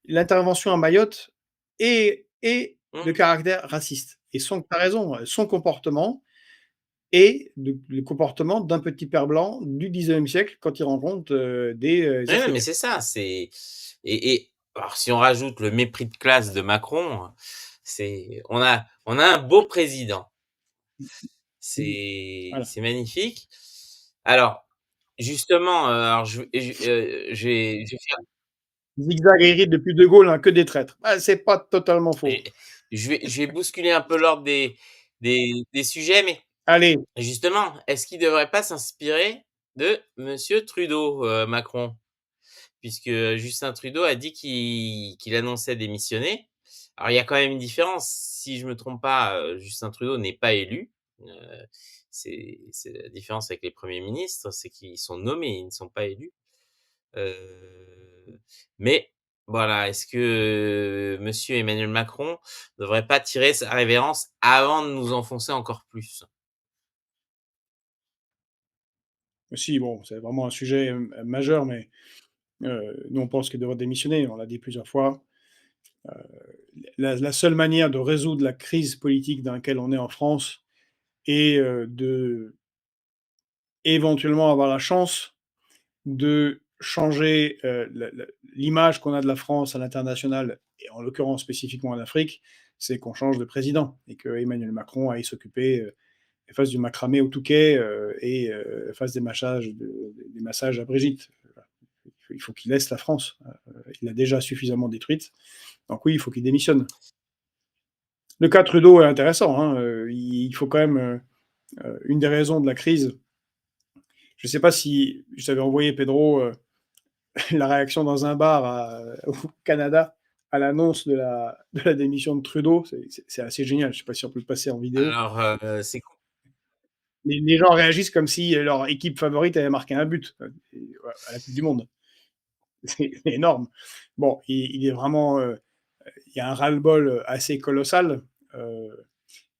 L'intervention à Mayotte est de mmh. caractère raciste et tu as raison, son comportement est le comportement d'un petit père blanc du 19e siècle quand il rencontre, des, Ouais, ouais, mais Africains. c'est ça, c'est et alors si on rajoute le mépris de classe de Macron, on a un beau président. Mmh. Voilà. C'est magnifique. Alors, justement, alors je vais faire Zigzag hérite depuis De Gaulle, hein, que des traîtres. Ah, c'est pas totalement faux. je je vais bousculer un peu l'ordre des sujets, mais Allez, justement, est-ce qu'il devrait pas s'inspirer de monsieur Trudeau, Macron? Puisque Justin Trudeau a dit qu'il annonçait démissionner. Alors il y a quand même une différence, si je me trompe pas, Justin Trudeau n'est pas élu, heu, c'est la différence avec les premiers ministres, c'est qu'ils sont nommés, ils ne sont pas élus, mais voilà, est-ce que monsieur Emmanuel Macron ne devrait pas tirer sa révérence avant de nous enfoncer encore plus? si bon, c'est vraiment un sujet, majeur, mais nous on pense qu'il devrait démissionner, on l'a dit plusieurs fois. La seule manière de résoudre la crise politique dans laquelle on est en France est, de éventuellement avoir la chance de changer, l'image qu'on a de la France à l'international et en l'occurrence spécifiquement en Afrique, c'est qu'on change de président et qu'Emmanuel Macron aille s'occuper, fasse du macramé au Touquet, et fasse des massages à Brigitte. Il faut qu'il laisse la France. Il l'a déjà suffisamment détruite. Donc oui, il faut qu'il démissionne. Le cas Trudeau est intéressant, hein, il faut quand même, une des raisons de la crise, je ne sais pas si je t'avais envoyé Pedro, la réaction dans un bar au Canada à l'annonce de la démission de Trudeau, c'est assez génial. Je ne sais pas si on peut le passer en vidéo. Alors, c'est Les gens réagissent comme si leur équipe favorite avait marqué un but à la Coupe du Monde. C'est énorme. Bon, il est vraiment, il y a un ras-le-bol assez colossal.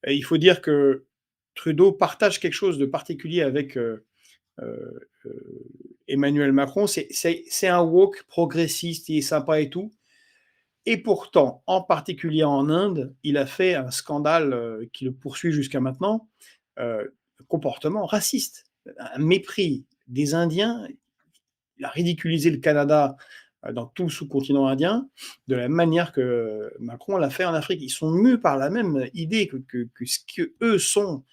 Et il faut dire que Trudeau partage quelque chose de particulier avec Emmanuel Macron. C'est un woke progressiste, il est sympa et tout. Et pourtant, en particulier en Inde, il a fait un scandale qui le poursuit jusqu'à maintenant, comportement raciste, un mépris des Indiens. Il a ridiculisé le Canada dans tout le sous-continent indien, de la manière que Macron l'a fait en Afrique. Ils sont mus par la même idée que ce qu'eux sont,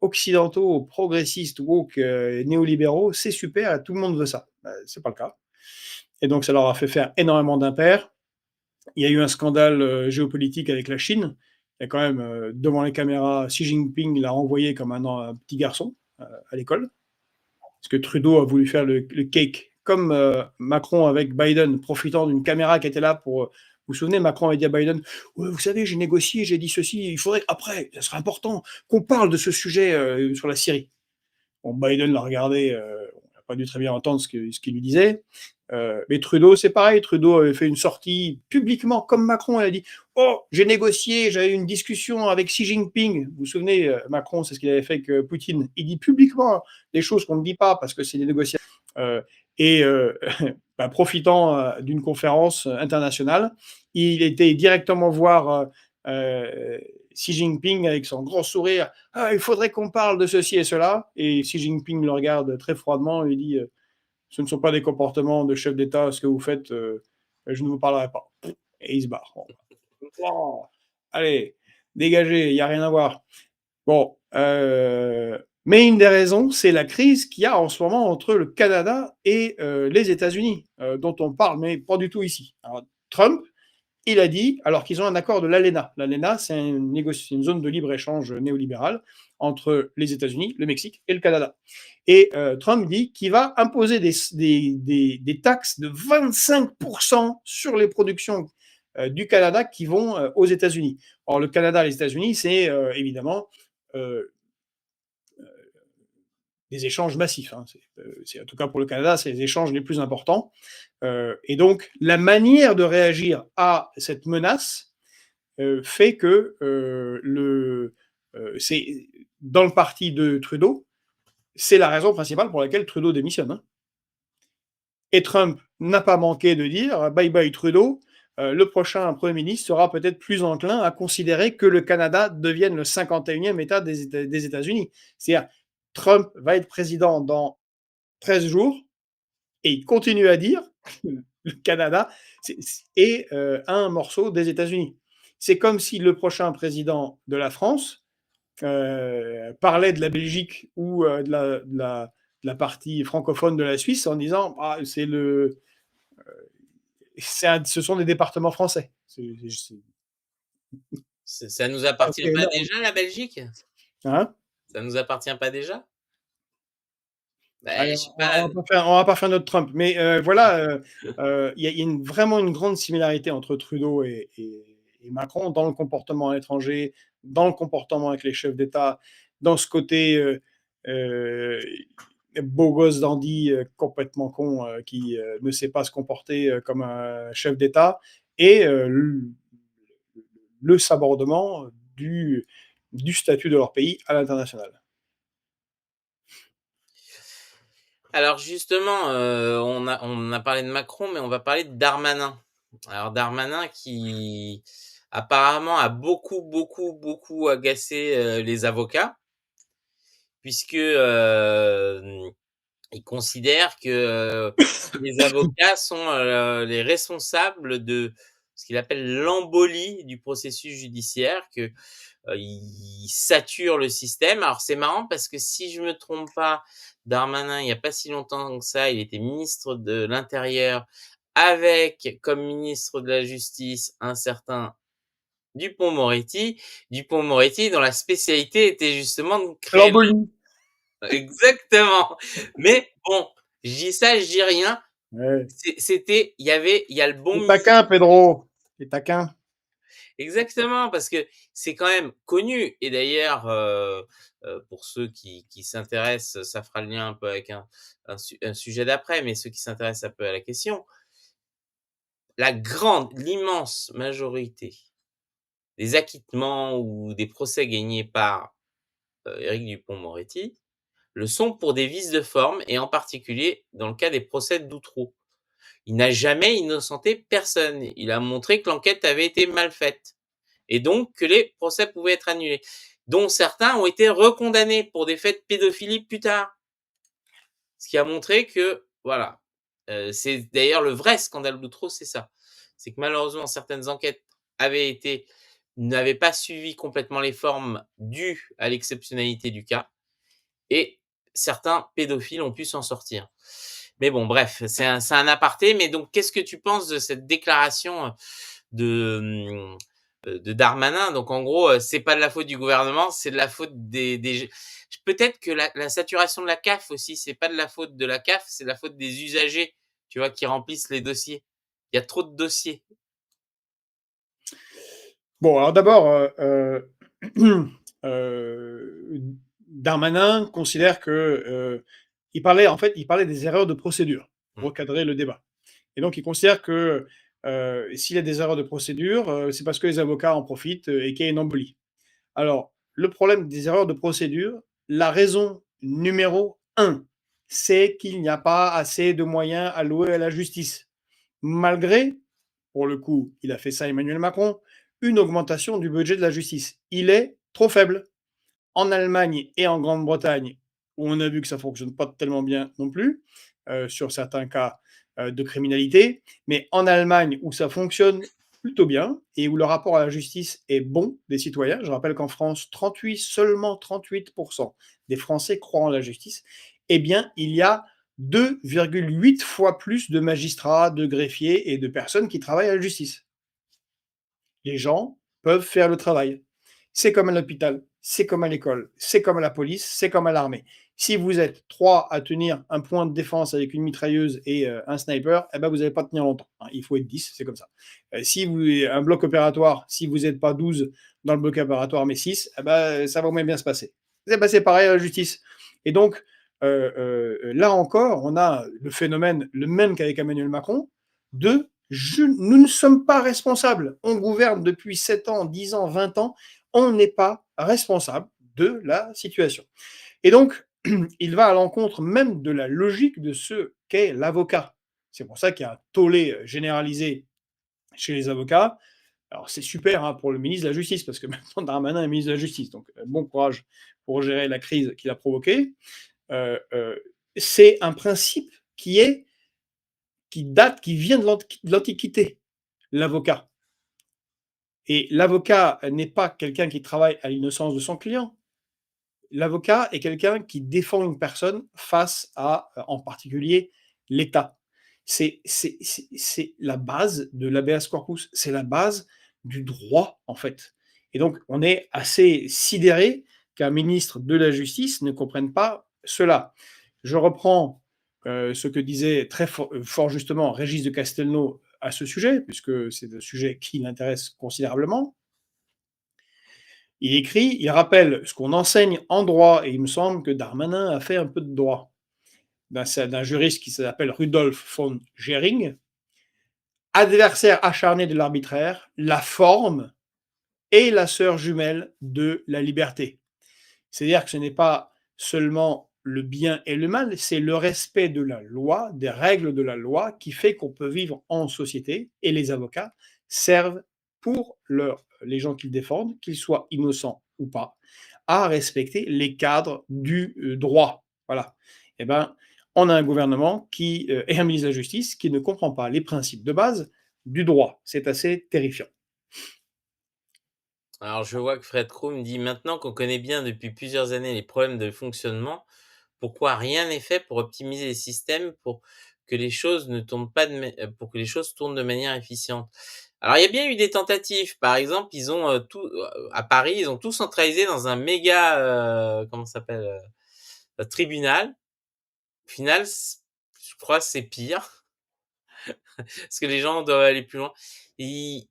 occidentaux, progressistes, woke, néolibéraux, c'est super, tout le monde veut ça. C'est pas le cas. Et donc ça leur a fait faire énormément d'impairs. Il y a eu un scandale géopolitique avec la Chine. Il y a quand même, devant les caméras, Xi Jinping l'a renvoyé comme un petit garçon à l'école. Parce que Trudeau a voulu faire le cake, comme Macron avec Biden, profitant d'une caméra qui était là pour. Vous vous souvenez, Macron avait dit à Biden, ouais, vous savez, j'ai négocié, j'ai dit ceci, il faudrait après, ça serait important qu'on parle de ce sujet sur la Syrie. Bon, Biden l'a regardé, on n'a pas dû très bien entendre ce qu'il lui disait. Mais Trudeau, c'est pareil. Trudeau avait fait une sortie publiquement, comme Macron, il a dit oh, j'ai négocié, j'avais une discussion avec Xi Jinping. Vous vous souvenez, Macron, c'est ce qu'il avait fait avec Poutine. Il dit publiquement des choses qu'on ne dit pas parce que c'est des négociations. Et bah, profitant d'une conférence internationale, il était directement voir Xi Jinping avec son grand sourire. Ah, il faudrait qu'on parle de ceci et cela. Et Xi Jinping le regarde très froidement et lui dit ce ne sont pas des comportements de chef d'État, ce que vous faites, je ne vous parlerai pas. Et il se barre. Bon. Oh, allez, dégagez, il n'y a rien à voir. Bon, mais une des raisons, c'est la crise qu'il y a en ce moment entre le Canada et les États-Unis, dont on parle, mais pas du tout ici. Alors, Trump, il a dit, alors qu'ils ont un accord de l'ALENA. L'ALENA, c'est une zone de libre-échange néolibérale entre les États-Unis, le Mexique et le Canada. Et Trump dit qu'il va imposer des taxes de 25% sur les productions du Canada qui vont aux États-Unis. Or, le Canada et les États-Unis, c'est évidemment des échanges massifs. Hein. En tout cas pour le Canada, c'est les échanges les plus importants. Et donc, la manière de réagir à cette menace fait que c'est dans le parti de Trudeau, c'est la raison principale pour laquelle Trudeau démissionne. Hein. Et Trump n'a pas manqué de dire bye bye Trudeau, le prochain Premier ministre sera peut-être plus enclin à considérer que le Canada devienne le 51e État des États-Unis. C'est-à-dire, Trump va être président dans 13 jours et il continue à dire que le Canada est un morceau des États-Unis. C'est comme si le prochain président de la France parlait de la Belgique ou de la partie francophone de la Suisse en disant ah, ce sont des départements français. Ça nous appartient pas déjà, la Belgique? Hein? Ça nous appartient pas déjà? Allez, on va pas faire notre Trump, mais voilà, il y a vraiment une grande similarité entre Trudeau et Macron dans le comportement à l'étranger, dans le comportement avec les chefs d'État, dans ce côté beau gosse dandy complètement con qui ne sait pas se comporter comme un chef d'État, et le sabordement du statut de leur pays à l'international. Alors justement, on a parlé de Macron, mais on va parler de Darmanin. Alors Darmanin qui apparemment a beaucoup agacé les avocats, puisque il considère que les avocats sont les responsables de ce qu'il appelle l'embolie du processus judiciaire, que il sature le système. Alors c'est marrant parce que si je me trompe pas, Darmanin, il n'y a pas si longtemps que ça, il était ministre de l'Intérieur avec comme ministre de la Justice un certain Dupond-Moretti. Dupond-Moretti dont la spécialité était justement de créer l'embolie. Exactement. Mais bon, je dis ça, je dis rien. Ouais. C'était, il y a le bon. Les taquins, Pedro. Les taquins. Exactement, parce que c'est quand même connu. Et d'ailleurs, pour ceux qui s'intéressent, ça fera le lien un peu avec un sujet d'après, mais ceux qui s'intéressent un peu à la question, l'immense majorité des acquittements ou des procès gagnés par Éric Dupond-Moretti le sont pour des vices de forme, et en particulier dans le cas des procès d'Outreau. Il n'a jamais innocenté personne. Il a montré que l'enquête avait été mal faite, et donc que les procès pouvaient être annulés, dont certains ont été recondamnés pour des faits de pédophilie plus tard. Ce qui a montré que, voilà, c'est d'ailleurs le vrai scandale d'Outreau, c'est ça. C'est que malheureusement, certaines enquêtes n'avaient pas suivi complètement les formes dues à l'exceptionnalité du cas, et certains pédophiles ont pu s'en sortir. Mais bon, bref, c'est un aparté. Mais donc, qu'est-ce que tu penses de cette déclaration de Darmanin? Donc, en gros, c'est pas de la faute du gouvernement, c'est de la faute des... Peut-être que la saturation de la CAF aussi, c'est pas de la faute de la CAF, c'est de la faute des usagers, tu vois, qui remplissent les dossiers. Il y a trop de dossiers. Bon, alors d'abord, Darmanin considère que il parlait des erreurs de procédure pour recadrer le débat. Et donc il considère que s'il y a des erreurs de procédure, c'est parce que les avocats en profitent et qu'il y a une embolie. Alors, le problème des erreurs de procédure, la raison numéro 1, c'est qu'il n'y a pas assez de moyens alloués à la justice. Malgré, pour le coup, il a fait ça Emmanuel Macron, une augmentation du budget de la justice. Il est trop faible. En Allemagne et en Grande-Bretagne, où on a vu que ça ne fonctionne pas tellement bien non plus, sur certains cas de criminalité, mais en Allemagne, où ça fonctionne plutôt bien et où le rapport à la justice est bon des citoyens, je rappelle qu'en France, seulement 38% des Français croient en la justice, eh bien, il y a 2,8 fois plus de magistrats, de greffiers et de personnes qui travaillent à la justice. Les gens peuvent faire le travail. C'est comme à l'hôpital. c'est comme à l'école, c'est comme à la police, c'est comme à l'armée. Si vous êtes 3 à tenir un point de défense avec une mitrailleuse et un sniper, eh ben, vous n'allez pas tenir longtemps, hein. Il faut être 10, c'est comme ça. Si vous un bloc opératoire, si vous n'êtes pas 12 dans le bloc opératoire, mais 6, eh ben, ça va moins bien se passer. C'est passé pareil à la justice. Et donc, là encore, on a le phénomène, le même qu'avec Emmanuel Macron, de nous ne sommes pas responsables. On gouverne depuis 7 ans, 10 ans, 20 ans. On n'est pas responsable de la situation. Et donc, il va à l'encontre même de la logique de ce qu'est l'avocat. C'est pour ça qu'il y a un tollé généralisé chez les avocats. Alors, c'est super, hein, pour le ministre de la Justice, parce que maintenant Darmanin est ministre de la Justice. Donc, bon courage pour gérer la crise qu'il a provoquée. C'est un principe qui vient de l'Antiquité, l'avocat. Et l'avocat n'est pas quelqu'un qui travaille à l'innocence de son client. L'avocat est quelqu'un qui défend une personne face à, en particulier, l'État. C'est la base de l'habeas corpus, c'est la base du droit, en fait. Et donc, on est assez sidéré qu'un ministre de la Justice ne comprenne pas cela. Je reprends ce que disait très fort justement Régis de Castelnau à ce sujet, puisque c'est un sujet qui l'intéresse considérablement. Il écrit, il rappelle ce qu'on enseigne en droit, et il me semble que Darmanin a fait un peu de droit, d'un juriste qui s'appelle Rudolf von Gering, adversaire acharné de l'arbitraire, la forme est la sœur jumelle de la liberté. C'est-à-dire que ce n'est pas seulement le bien et le mal, c'est le respect de la loi, des règles de la loi, qui fait qu'on peut vivre en société, et les avocats servent pour les gens qu'ils défendent, qu'ils soient innocents ou pas, à respecter les cadres du droit. Voilà. Eh ben, on a un gouvernement et un ministre de la Justice qui ne comprend pas les principes de base du droit. C'est assez terrifiant. Alors, je vois que Fred Kroom dit: «Maintenant qu'on connaît bien depuis plusieurs années les problèmes de fonctionnement, pourquoi rien n'est fait pour optimiser les systèmes pour que les choses ne tournent pas pour que les choses tournent de manière efficiente?» Alors, il y a bien eu des tentatives. Par exemple, ils ont, à Paris, ils ont tout centralisé dans un méga, comment ça s'appelle? Tribunal. Au final, je crois que c'est pire, parce que les gens doivent aller plus loin. Il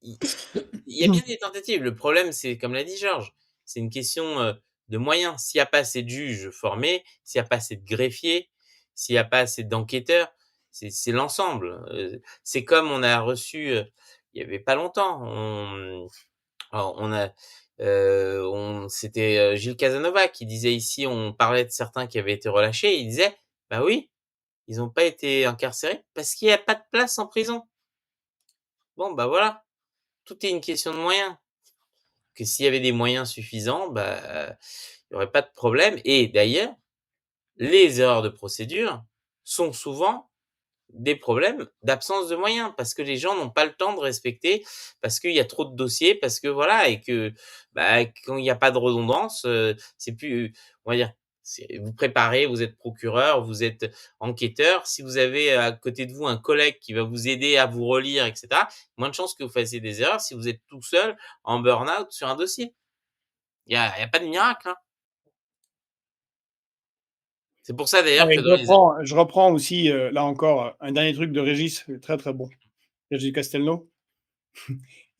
y a bien des tentatives. Le problème, c'est comme l'a dit Georges, c'est une question, de moyens. S'il y a pas assez de juges formés, s'il y a pas assez de greffiers, s'il y a pas assez d'enquêteurs, c'est l'ensemble. C'est comme on a reçu, il y avait pas longtemps, on a, c'était, Gilles Casanova qui disait ici, on parlait de certains qui avaient été relâchés, il disait: «Bah oui, ils ont pas été incarcérés parce qu'il y a pas de place en prison». Bon, bah voilà, tout est une question de moyens. Que s'il y avait des moyens suffisants, bah, il y aurait pas de problème, et d'ailleurs, les erreurs de procédure sont souvent des problèmes d'absence de moyens, parce que les gens n'ont pas le temps de respecter, parce qu'il y a trop de dossiers, parce que voilà, et que, bah, quand il y a pas de redondance, c'est plus, on va dire, vous préparez, vous êtes procureur, vous êtes enquêteur. Si vous avez à côté de vous un collègue qui va vous aider à vous relire, et cetera, moins de chances que vous fassiez des erreurs si vous êtes tout seul en burn-out sur un dossier. Il y a pas de miracle, hein. C'est pour ça d'ailleurs Ouais, que je reprends aussi, là encore, un dernier truc de Régis, très très bon. Régis Castelnau.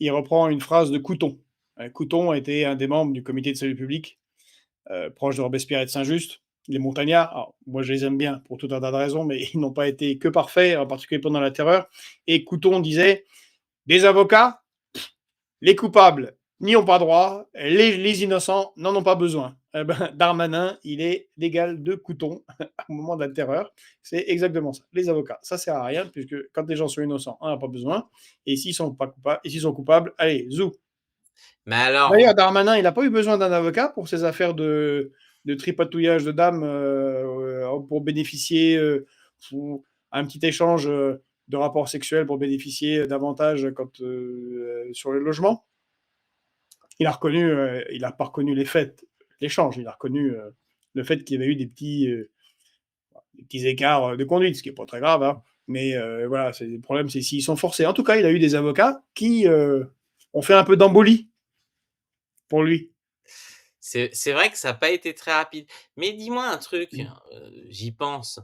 Il reprend une phrase de Couthon. Couthon était un des membres du comité de salut public, proche de Robespierre et de Saint-Just. Les montagnards, alors, moi je les aime bien pour tout un tas de raisons, mais ils n'ont pas été que parfaits, en particulier pendant la Terreur. Et Couthon disait: des avocats, les coupables n'y ont pas droit, les innocents n'en ont pas besoin. Eh ben, Darmanin, il est l'égal de Couthon au moment de la Terreur. C'est exactement ça. Les avocats, ça sert à rien, puisque quand les gens sont innocents, on n'en a pas besoin. Et s'ils sont pas coupables, et s'ils sont coupables, allez, zou. mais alors, D'ailleurs, Darmanin, il n'a pas eu besoin d'un avocat pour ses affaires de tripatouillage de dames, pour bénéficier, ou un petit échange de rapports sexuels pour bénéficier davantage sur le logement. Il n'a pas reconnu les faits, l'échange. Il a reconnu le fait qu'il y avait eu des petits écarts de conduite, ce qui n'est pas très grave, hein. Mais voilà, le problème, c'est s'ils sont forcés. En tout cas, il a eu des avocats qui ont fait un peu d'embolie pour lui. C'est vrai que ça a pas été très rapide. Mais dis-moi un truc, j'y pense.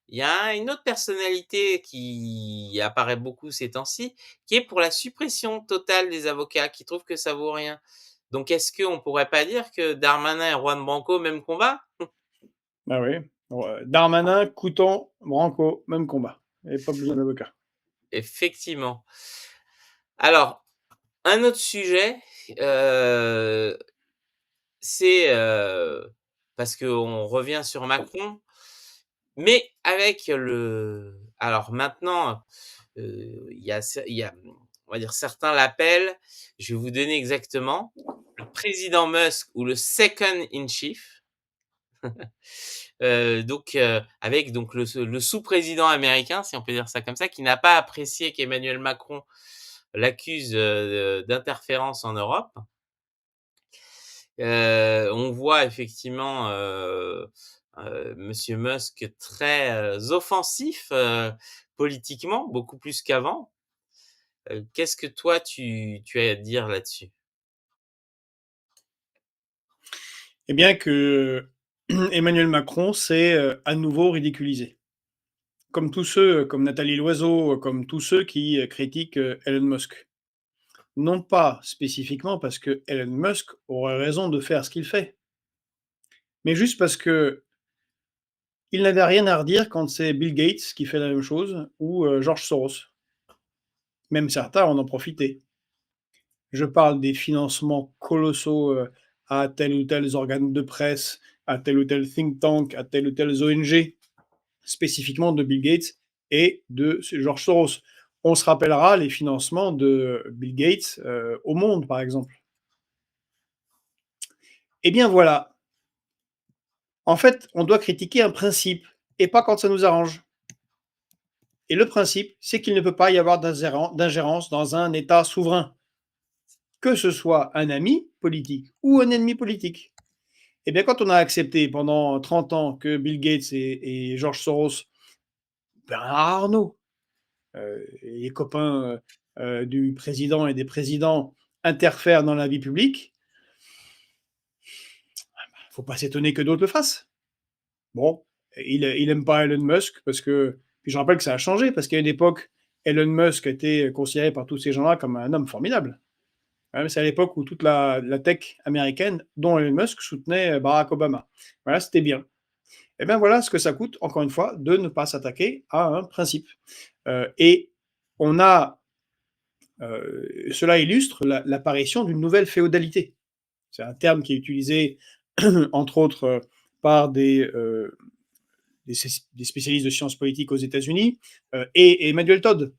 Il y a une autre personnalité qui apparaît beaucoup ces temps-ci, qui est pour la suppression totale des avocats, qui trouve que ça vaut rien. Donc est-ce qu'on pourrait pas dire que Darmanin et Juan Branco, même combat? Ah oui. Darmanin, Coutan, Branco, même combat et pas besoin d'avocat. Effectivement. Alors, un autre sujet, heu, c'est, parce qu'on revient sur Macron, mais avec le alors maintenant, il y a, on va dire certains l'appellent, je vais vous donner exactement, le président Musk ou le second in chief. Avec donc le sous-président américain, si on peut dire ça comme ça, qui n'a pas apprécié qu'Emmanuel Macron l'accuse, d'interférence en Europe. On voit effectivement, monsieur Musk très, offensif, politiquement, beaucoup plus qu'avant. Qu'est-ce que toi tu as à dire là-dessus? Eh bien que Emmanuel Macron s'est, à nouveau ridiculisé. Comme tous ceux, comme Nathalie Loiseau, comme tous ceux qui, critiquent, Elon Musk. Non pas spécifiquement parce que Elon Musk aurait raison de faire ce qu'il fait, mais juste parce que il n'avait rien à redire quand c'est Bill Gates qui fait la même chose ou, George Soros. Même certains en ont profité. Je parle des financements colossaux, à tel ou tel organe de presse, à tel ou tel think tank, à telle ou telles ONG, spécifiquement de Bill Gates et de George Soros. On se rappellera les financements de Bill Gates, au Monde, par exemple. Eh bien voilà, en fait, on doit critiquer un principe et pas quand ça nous arrange. Et le principe, c'est qu'il ne peut pas y avoir d'ingérence dans un État souverain, que ce soit un ami politique ou un ennemi politique. Eh bien, quand on a accepté pendant 30 ans que Bill Gates et George Soros, Bernard Arnault, les copains du président et des présidents interfèrent dans la vie publique, il ne faut pas s'étonner que d'autres le fassent. Bon, il aime pas Elon Musk parce que, puis je rappelle que ça a changé parce qu'à une époque, Elon Musk était considéré par tous ces gens-là comme un homme formidable. C'est à l'époque où toute la tech américaine, dont Elon Musk, soutenait Barack Obama. Voilà, c'était bien. Et bien voilà ce que ça coûte, encore une fois, de ne pas s'attaquer à un principe. Et on a, cela illustre l'apparition d'une nouvelle féodalité. C'est un terme qui est utilisé, entre autres, par des spécialistes de sciences politiques aux États-Unis, et Emmanuel Todd.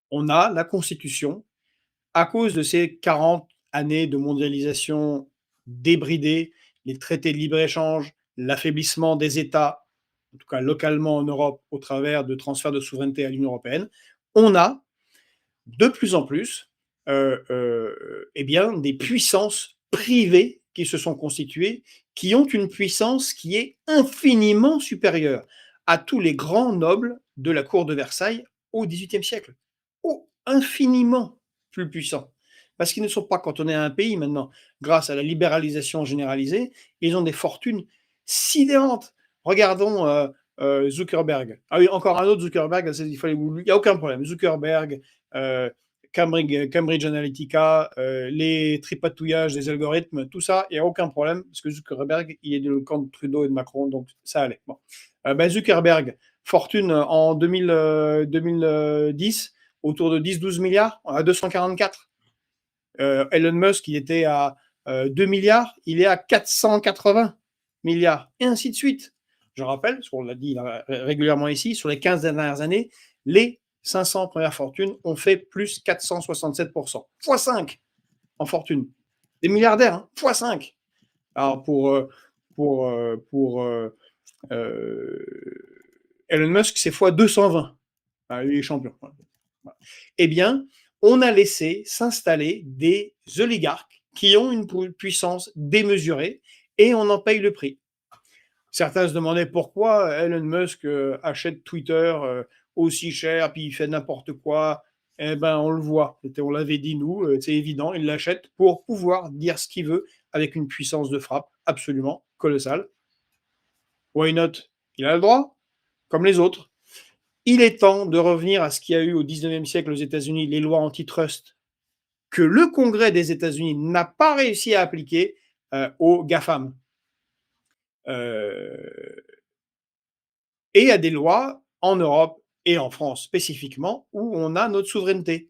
On a la Constitution, à cause de ces 40 années de mondialisation débridée, les traités de libre-échange, l'affaiblissement des États, en tout cas localement en Europe, au travers de transferts de souveraineté à l'Union européenne, on a de plus en plus eh bien, des puissances privées qui se sont constituées, qui ont une puissance qui est infiniment supérieure à tous les grands nobles de la cour de Versailles au XVIIIe siècle. Oh, infiniment plus puissants. Parce qu'ils ne sont pas cantonnés à un pays maintenant. Grâce à la libéralisation généralisée, ils ont des fortunes sidérantes. Regardons Zuckerberg. Ah oui, encore un autre Zuckerberg, il n'y a aucun problème. Zuckerberg, euh, Cambridge Analytica, les tripatouillages des algorithmes, tout ça, il n'y a aucun problème, parce que Zuckerberg, il est dans le camp de Trudeau et de Macron, donc ça allait. Bon. Zuckerberg, fortune en 2010, autour de 10-12 milliards, à 244. Elon Musk, il était à 2 milliards, il est à 480 milliards, et ainsi de suite. Je rappelle, parce qu'on l'a dit régulièrement ici, sur les 15 dernières années, les 500 premières fortunes ont fait plus 467%. Fois 5 en fortune. Des milliardaires, hein, fois 5. Alors pour Elon Musk, c'est fois 220. Ah, lui, il est champion. Eh bien, on a laissé s'installer des oligarques qui ont une puissance démesurée et on en paye le prix. Certains se demandaient pourquoi Elon Musk achète Twitter aussi cher, puis il fait n'importe quoi. Eh ben, on le voit. On l'avait dit, nous, c'est évident, il l'achète pour pouvoir dire ce qu'il veut avec une puissance de frappe absolument colossale. Why not? Il a le droit, comme les autres. Il est temps de revenir à ce qu'il y a eu au 19e siècle aux États-Unis, les lois antitrust, que le Congrès des États-Unis n'a pas réussi à appliquer aux GAFAM. Et à des lois en Europe et en France spécifiquement où on a notre souveraineté.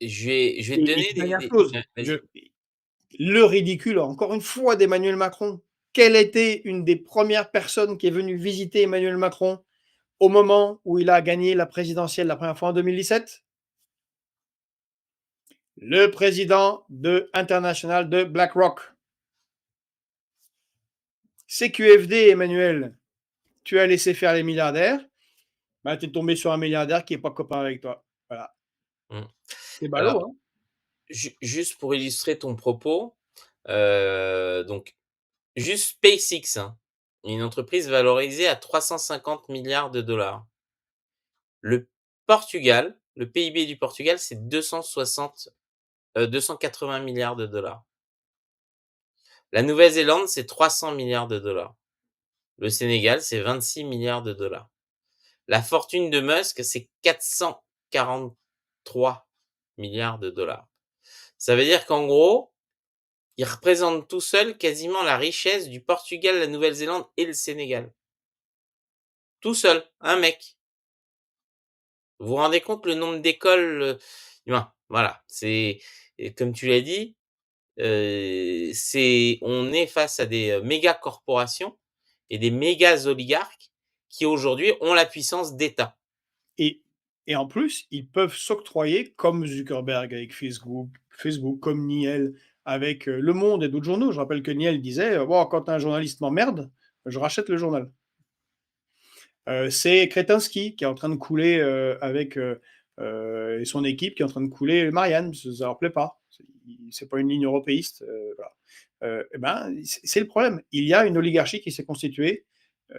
Je vais te Et donner dernière des chose, ouais, vas-y. le ridicule, encore une fois, d'Emmanuel Macron. Quelle était une des premières personnes qui est venue visiter Emmanuel Macron au moment où il a gagné la présidentielle la première fois en 2017? Le président international de BlackRock. CQFD, Emmanuel, tu as laissé faire les milliardaires, bah, tu es tombé sur un milliardaire qui n'est pas copain avec toi. Voilà. Mmh. C'est Alors, ballot, hein? juste pour illustrer ton propos, donc juste SpaceX, hein, une entreprise valorisée à 350 milliards de dollars. Le Portugal, le PIB du Portugal, c'est 280 milliards de dollars. La Nouvelle-Zélande, c'est 300 milliards de dollars. Le Sénégal, c'est 26 milliards de dollars. La fortune de Musk, c'est 443 milliards de dollars. Ça veut dire qu'en gros, il représente tout seul quasiment la richesse du Portugal, la Nouvelle-Zélande et le Sénégal. Tout seul, un mec. Vous vous rendez compte le nombre d'écoles, voilà, c'est et comme tu l'as dit, on est face à des, méga corporations et des méga oligarques qui aujourd'hui ont la puissance d'État. Et, et en plus, ils peuvent s'octroyer, comme Zuckerberg avec Facebook comme Niel avec Le Monde et d'autres journaux. Je rappelle que Niel disait bon, quand un journaliste m'emmerde, je rachète le journal. C'est Kretinsky qui est en train de couler avec et son équipe qui est en train de couler Marianne, parce que ça leur plaît pas. C'est pas une ligne européiste. Voilà. Eh ben, c'est le problème. Il y a une oligarchie qui s'est constituée.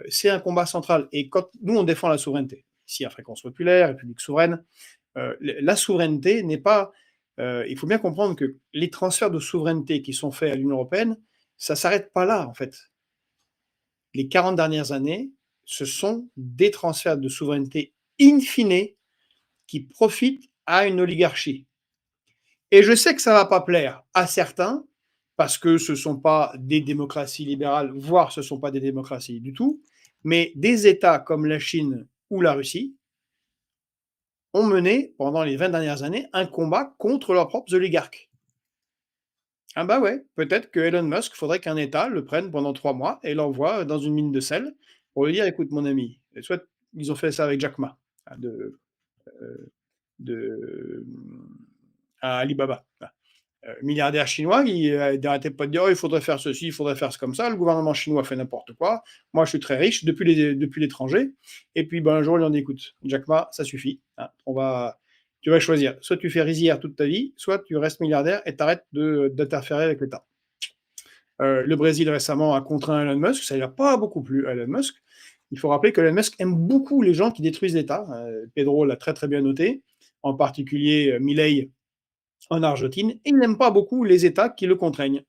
C'est un combat central. Et quand nous, on défend la souveraineté, ici à Fréquence Populaire, République souveraine, la souveraineté n'est pas. Il faut bien comprendre que les transferts de souveraineté qui sont faits à l'Union européenne, ça ne s'arrête pas là, en fait. Les 40 dernières années, ce sont des transferts de souveraineté in fine qui profitent à une oligarchie. Et je sais que ça ne va pas plaire à certains, parce que ce ne sont pas des démocraties libérales, voire ce ne sont pas des démocraties du tout, mais des États comme la Chine ou la Russie ont mené, pendant les 20 dernières années, un combat contre leurs propres oligarques. Ah bah ouais, peut-être que Elon Musk, faudrait qu'un État le prenne pendant 3 mois et l'envoie dans une mine de sel pour lui dire: «Écoute mon ami», soit ils ont fait ça avec Jack Ma, hein, de, à Alibaba. Milliardaire chinois, il n'arrêtait pas de dire: «Oh, il faudrait faire ceci, il faudrait faire comme ça. Le gouvernement chinois fait n'importe quoi. Moi, je suis très riche depuis l'étranger». Et puis, ben, un jour, il en dit: «Écoute, Jack Ma, ça suffit. Hein, tu vas choisir. Soit tu fais rizière toute ta vie, soit tu restes milliardaire et t'arrêtes d'interférer avec l'État». Le Brésil récemment a contraint Elon Musk. Ça lui a pas beaucoup plu à Elon Musk. Il faut rappeler que Elon Musk aime beaucoup les gens qui détruisent l'État. Pedro l'a très très bien noté, en particulier Milei en Argentine, et il n'aime pas beaucoup les États qui le contraignent.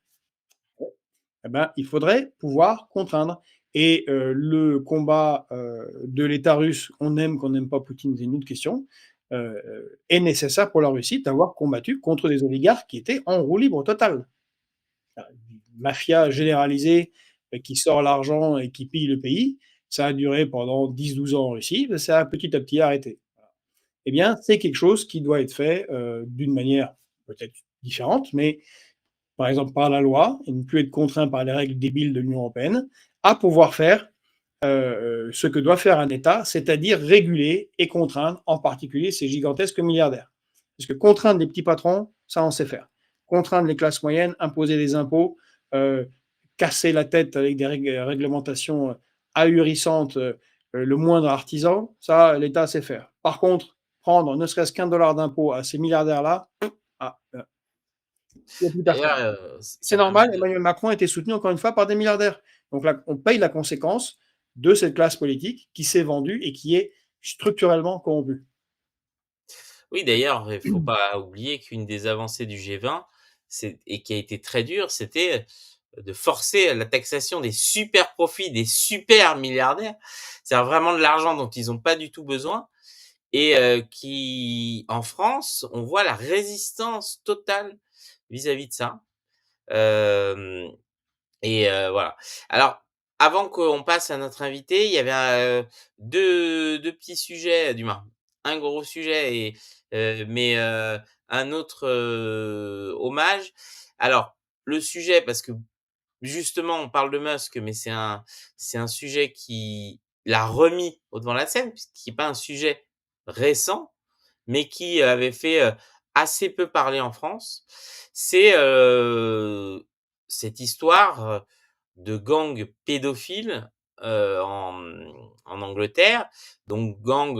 Eh ben, il faudrait pouvoir contraindre. Et le combat de l'État russe, qu'on n'aime pas Poutine, c'est une autre question, est nécessaire pour la Russie d'avoir combattu contre des oligarques qui étaient en roue libre totale. Une mafia généralisée qui sort l'argent et qui pille le pays, ça a duré pendant 10-12 ans en Russie, mais ça a petit à petit arrêté. Eh bien, c'est quelque chose qui doit être fait d'une manière peut-être différente, mais par exemple par la loi, et ne plus être contraint par les règles débiles de l'Union européenne, à pouvoir faire ce que doit faire un État, c'est-à-dire réguler et contraindre en particulier ces gigantesques milliardaires. Parce que contraindre les petits patrons, ça on sait faire. Contraindre les classes moyennes, imposer des impôts, euh, casser la tête avec des réglementations ahurissantes, le moindre artisan, ça l'État sait faire. Par contre, prendre ne serait-ce qu'un dollar d'impôt à ces milliardaires-là, ah, il n'y a plus personne. D'ailleurs, C'est ça permet normal, de Emmanuel Macron a été soutenu encore une fois par des milliardaires. Donc là, on paye la conséquence de cette classe politique qui s'est vendue et qui est structurellement corrompue. oui, d'ailleurs, il faut pas oublier qu'une des avancées du G20, et qui a été très dur, c'était de forcer la taxation des super profits, des super milliardaires. C'est vraiment de l'argent dont ils n'ont pas du tout besoin et qui, en France, on voit la résistance totale vis-à-vis de ça. Hem voilà. Alors, avant qu'on passe à notre invité, il y avait, 2 petits sujets, du moins, un gros sujet mais un autre, hommage. Alors, le sujet parce que justement on parle de Musk, mais c'est un sujet qui l'a remis au devant de la scène, puisqu'il est pas un sujet récent, mais qui avait fait, assez peu parler en France. C'est, cette histoire, de gang pédophile, en Angleterre. Donc gang,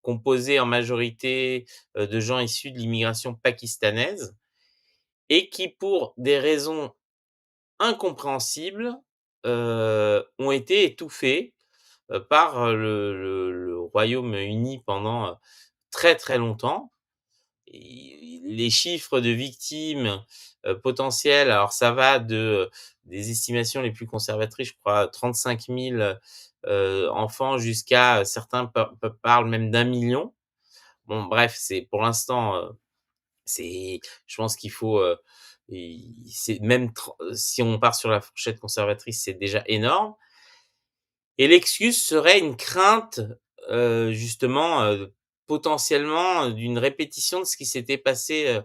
composé en majorité, de gens issus de l'immigration pakistanaise et qui pour des raisons incompréhensibles, ont été étouffés, par, le Royaume-Uni pendant, très, très longtemps. Et les chiffres de victimes, potentielles, alors ça va des estimations les plus conservatrices, je crois 35 000, enfants jusqu'à certains parlent même d'1 million. Bon bref, c'est pour l'instant, c'est je pense qu'il faut, c'est même si on part sur la fourchette conservatrice, c'est déjà énorme et l'excuse serait une crainte, justement, potentiellement, d'une répétition de ce qui s'était passé,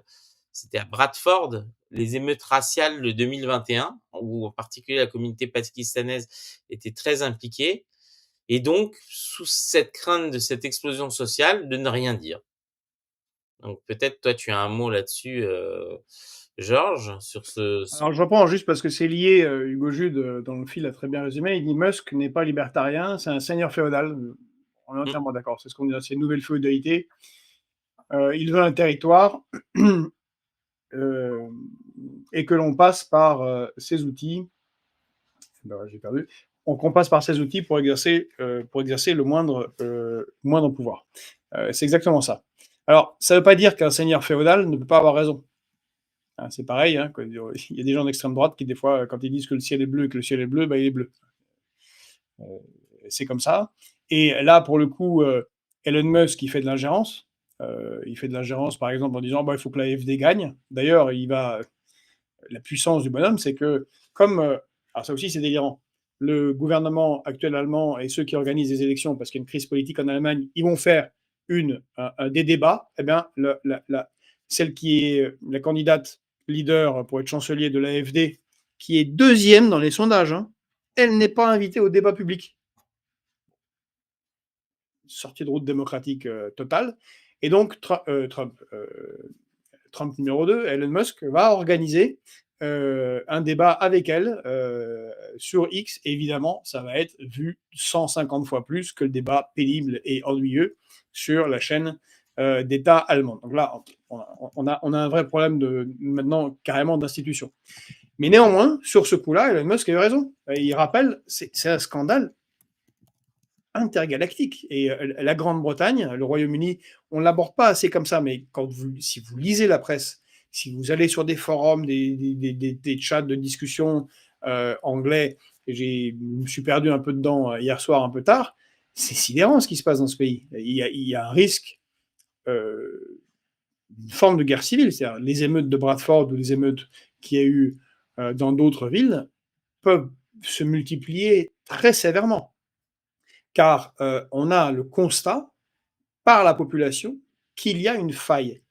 c'était à Bradford, les émeutes raciales de 2021, où en particulier la communauté pakistanaise était très impliquée et donc sous cette crainte de cette explosion sociale, de ne rien dire. Donc peut-être toi tu as un mot là-dessus, Georges, sur ce Alors je reprends juste parce que c'est lié, Hugo Jude, dans le fil, a très bien résumé. Il dit: «Musk n'est pas libertarien, c'est un seigneur féodal». On est mmh, entièrement d'accord, c'est ce qu'on dit, c'est une nouvelle féodalité. Il veut un territoire, hem et que l'on passe par, ses outils. Bah, j'ai perdu. Qu'on passe par ces outils pour exercer le moindre pouvoir. C'est exactement ça. Alors, ça ne veut pas dire qu'un seigneur féodal ne peut pas avoir raison. Hein, c'est pareil, hein, il y a des gens d'extrême droite qui, des fois, quand ils disent que le ciel est bleu et que le ciel est bleu, bah, il est bleu. Euh, c'est comme ça. Et là, pour le coup, Elon Musk, il fait de l'ingérence. Il fait de l'ingérence, par exemple, en disant bah, il faut que la FD gagne. D'ailleurs, la puissance du bonhomme, c'est que, comme. Alors, ça aussi, c'est délirant. Le gouvernement actuel allemand et ceux qui organisent les élections, parce qu'il y a une crise politique en Allemagne, ils vont faire des débats. Eh bien, celle qui est la candidate leader pour être chancelier de l'AfD, qui est deuxième dans les sondages, hein, elle n'est pas invitée au débat public. Sortie de route démocratique totale. Et donc, Trump numéro 2, Elon Musk, va organiser un débat avec elle sur X. Et évidemment, ça va être vu 150 fois plus que le débat pénible et ennuyeux sur la chaîne d'État allemande. Donc là, on a un vrai problème maintenant carrément d'institution. Mais néanmoins, sur ce coup-là, Elon Musk a eu raison. Il rappelle, c'est un scandale intergalactique. Et la Grande-Bretagne, le Royaume-Uni, on ne l'aborde pas assez comme ça, mais si vous lisez la presse, si vous allez sur des forums, des chats de discussion anglais, et je me suis perdu un peu dedans hier soir un peu tard, c'est sidérant ce qui se passe dans ce pays. Il y a un risque, une forme de guerre civile, c'est-à-dire les émeutes de Bradford ou les émeutes qu'il y a eu dans d'autres villes peuvent se multiplier très sévèrement car on a le constat par la population qu'il y a une faille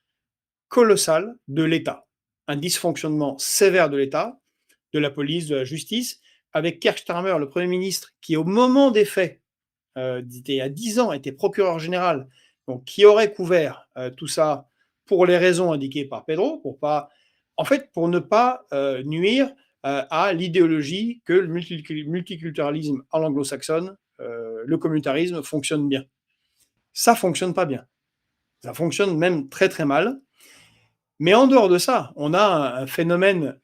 colossale de l'État, un dysfonctionnement sévère de l'État, de la police, de la justice, avec Keir Starmer, le Premier ministre, qui au moment des faits, il y a 10 ans, était procureur général, donc qui aurait couvert tout ça pour les raisons indiquées par Pedro, pour ne pas nuire à l'idéologie que le multiculturalisme à l'anglo-saxonne, le communautarisme fonctionne bien. Ça fonctionne pas bien. Ça fonctionne même très très mal. Mais en dehors de ça, on a un phénomène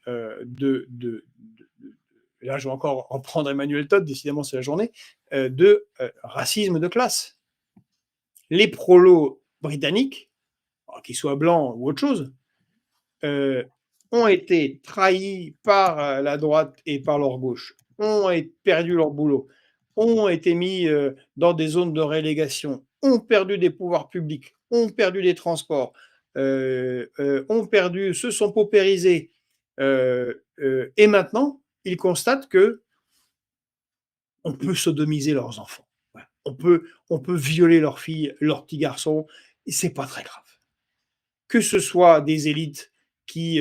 là je vais encore reprendre Emmanuel Todd, décidément c'est la journée, de racisme de classe. Les prolos britanniques, qu'ils soient blancs ou autre chose, ont été trahis par la droite et par leur gauche, ont perdu leur boulot, ont été mis dans des zones de relégation, ont perdu des pouvoirs publics, ont perdu des transports, ont perdu, se sont paupérisés, et maintenant, ils constatent que on peut sodomiser leurs enfants. Voilà. On peut violer leurs filles, leurs petits garçons, et c'est pas très grave. Que ce soit des élites qui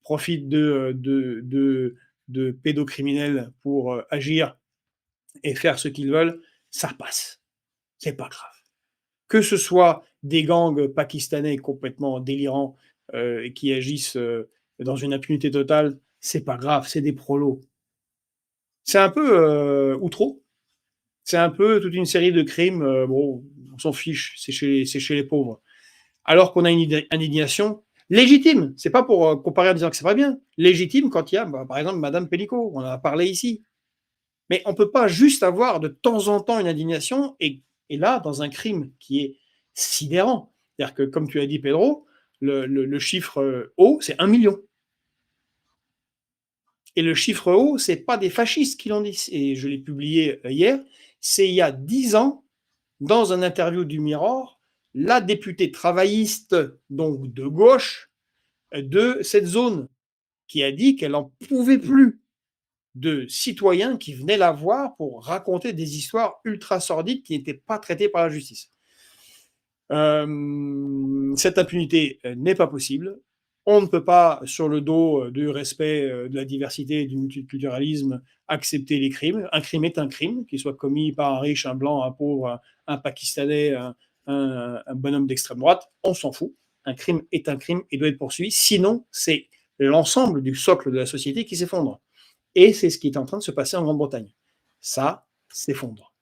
profitent de pédocriminels pour agir et faire ce qu'ils veulent, ça passe. C'est pas grave. Que ce soit des gangs pakistanais complètement délirants qui agissent dans une impunité totale, c'est pas grave, c'est des prolos. C'est un peu outro. C'est un peu toute une série de crimes. Bon, on s'en fiche, c'est chez les pauvres. Alors qu'on a une indignation légitime. C'est pas pour comparer en disant que c'est pas bien. Légitime quand il y a, bah, par exemple, Madame Pellico. On en a parlé ici. Mais on peut pas juste avoir de temps en temps une indignation et là, dans un crime qui est sidérant. C'est-à-dire que, comme tu as dit, Pedro, le chiffre haut, c'est 1 million. Et le chiffre haut, c'est pas des fascistes qui l'ont dit. Et je l'ai publié hier. C'est il y a 10 ans, dans un interview du Mirror, la députée travailliste, donc de gauche, de cette zone, qui a dit qu'elle n'en pouvait plus de citoyens qui venaient la voir pour raconter des histoires ultra sordides qui n'étaient pas traitées par la justice. Cette impunité n'est pas possible. On ne peut pas, sur le dos du respect de la diversité et du multiculturalisme, accepter les crimes. Un crime est un crime, qu'il soit commis par un riche, un blanc, un pauvre, un Pakistanais, un bonhomme d'extrême droite. On s'en fout. Un crime est un crime et doit être poursuivi. Sinon, c'est l'ensemble du socle de la société qui s'effondre. Et c'est ce qui est en train de se passer en Grande-Bretagne. Ça s'effondre.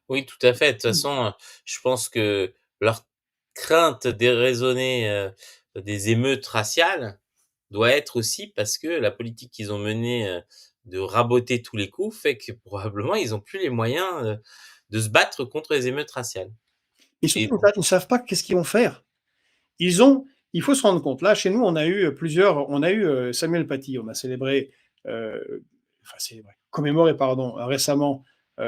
Oui, tout à fait. De toute façon, je pense que leur crainte déraisonnée, des émeutes raciales doit être aussi parce que la politique qu'ils ont menée, de raboter tous les coups fait que probablement ils ont plus les moyens, de se battre contre les émeutes raciales Et surtout, et ils ne savent pas qu'est-ce qu'ils vont faire. Ils ont, il faut se rendre compte, là, chez nous, on a eu on a eu Samuel Paty, on a célébré, commémoré, pardon, récemment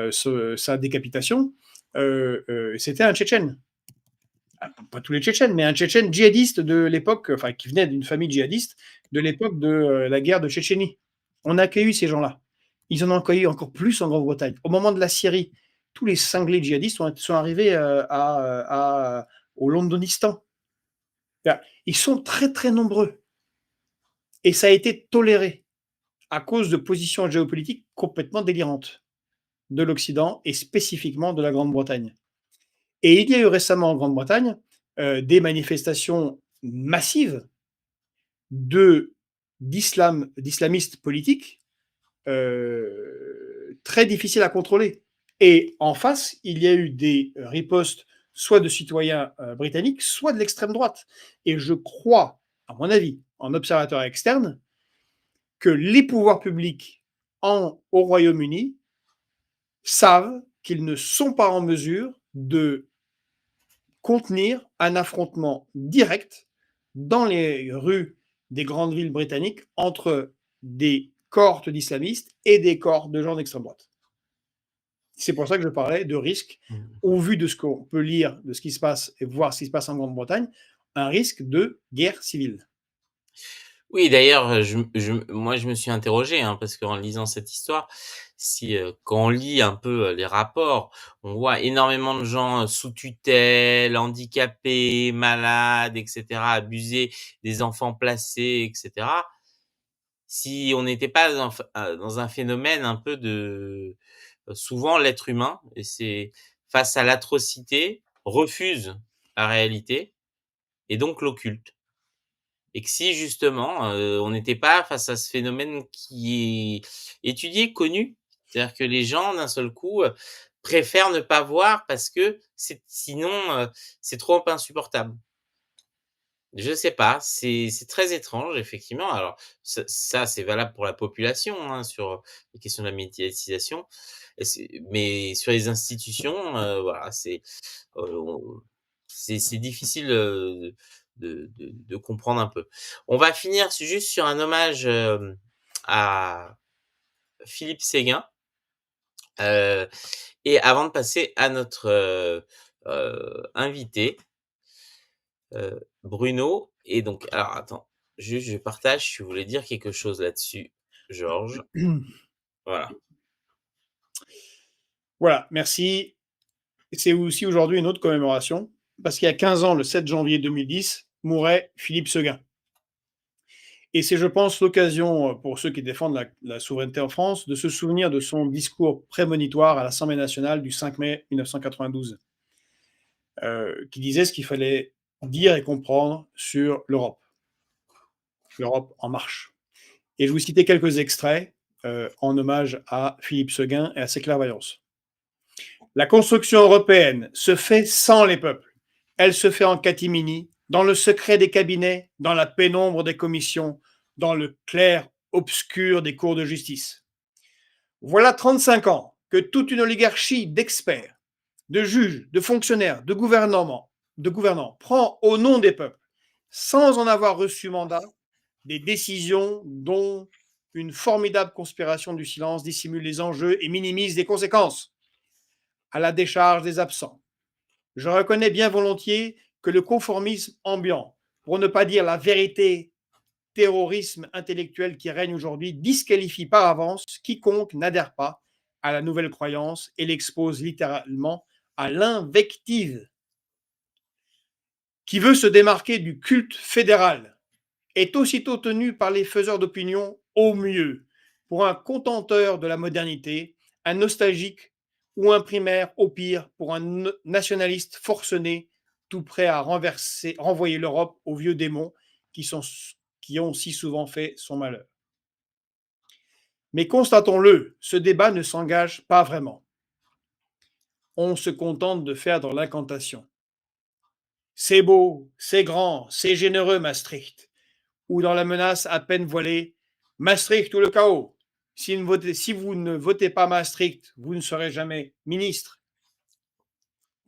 sa décapitation. C'était un Tchétchène. Ah, pas tous les Tchétchènes, mais un Tchétchène djihadiste de l'époque, enfin, qui venait d'une famille djihadiste de l'époque de la guerre de Tchétchénie. On a accueilli ces gens-là. Ils en ont accueilli encore plus en Grande-Bretagne. Au moment de la Syrie, tous les cinglés djihadistes sont arrivés au Londonistan. Ils sont très très nombreux. Et ça a été toléré à cause de positions géopolitiques complètement délirantes de l'Occident et spécifiquement de la Grande-Bretagne. Et il y a eu récemment en Grande-Bretagne des manifestations massives d'islamistes politiques très difficiles à contrôler. Et en face, il y a eu des ripostes soit de citoyens britanniques, soit de l'extrême droite. Et je crois, à mon avis, en observateur externe, que les pouvoirs publics au Royaume-Uni savent qu'ils ne sont pas en mesure de contenir un affrontement direct dans les rues des grandes villes britanniques entre des cohortes d'islamistes et des cohortes de gens d'extrême droite. C'est pour ça que je parlais de risque, mmh. au vu de ce qu'on peut lire, de ce qui se passe et voir ce qui se passe en Grande-Bretagne, un risque de guerre civile. Oui, d'ailleurs, moi, je me suis interrogé, hein, parce qu'en lisant cette histoire, si, quand on lit un peu, les rapports, on voit énormément de gens, sous tutelle, handicapés, malades et cetera, abusés, des enfants placés et cetera. Si on n'était pas dans un phénomène un peu de souvent l'être humain et c'est face à l'atrocité, refuse la réalité et donc l'occulte. Et que si justement, on n'était pas face à ce phénomène qui est étudié, connu, c'est-à-dire que les gens d'un seul coup, préfèrent ne pas voir parce que sinon, c'est trop insupportable. Je sais pas, c'est très étrange effectivement. Alors ça c'est valable pour la population, hein, sur les questions de la médiatisation mais sur les institutions, voilà, on c'est difficile, de comprendre un peu. On va finir juste sur un hommage, à Philippe Séguin, heu et avant de passer à notre, invité, Bruno. Et donc alors attends, juste je partage, tu voulais dire quelque chose là-dessus, Georges? Voilà. Voilà, merci. C'est aussi aujourd'hui une autre commémoration, parce qu'il y a 15 ans, le 7 janvier 2010, mourait Philippe Séguin. Et c'est, je pense, l'occasion, pour ceux qui défendent la souveraineté en France, de se souvenir de son discours prémonitoire à l'Assemblée nationale du 5 mai 1992, qui disait ce qu'il fallait dire et comprendre sur l'Europe. L'Europe en marche. Et je vous citais quelques extraits en hommage à Philippe Séguin et à ses clairvoyances. La construction européenne se fait sans les peuples. Elle se fait en catimini, dans le secret des cabinets, dans la pénombre des commissions, dans le clair obscur des cours de justice. Voilà 35 ans que toute une oligarchie d'experts, de juges, de fonctionnaires, de gouvernants prend au nom des peuples, sans en avoir reçu mandat, des décisions dont une formidable conspiration du silence dissimule les enjeux et minimise les conséquences à la décharge des absents. Je reconnais bien volontiers que le conformisme ambiant, pour ne pas dire la vérité terrorisme intellectuel qui règne aujourd'hui, disqualifie par avance quiconque n'adhère pas à la nouvelle croyance et l'expose littéralement à l'invective. Qui veut se démarquer du culte fédéral est aussitôt tenu par les faiseurs d'opinion au mieux pour un contenteur de la modernité, un nostalgique ou un primaire au pire pour un nationaliste forcené, tout prêt à renvoyer l'Europe aux vieux démons qui ont si souvent fait son malheur. Mais constatons-le, ce débat ne s'engage pas vraiment. On se contente de faire dans l'incantation. C'est beau, c'est grand, c'est généreux, Maastricht. Ou dans la menace à peine voilée, Maastricht ou le chaos. Si vous ne votez pas Maastricht, vous ne serez jamais ministre.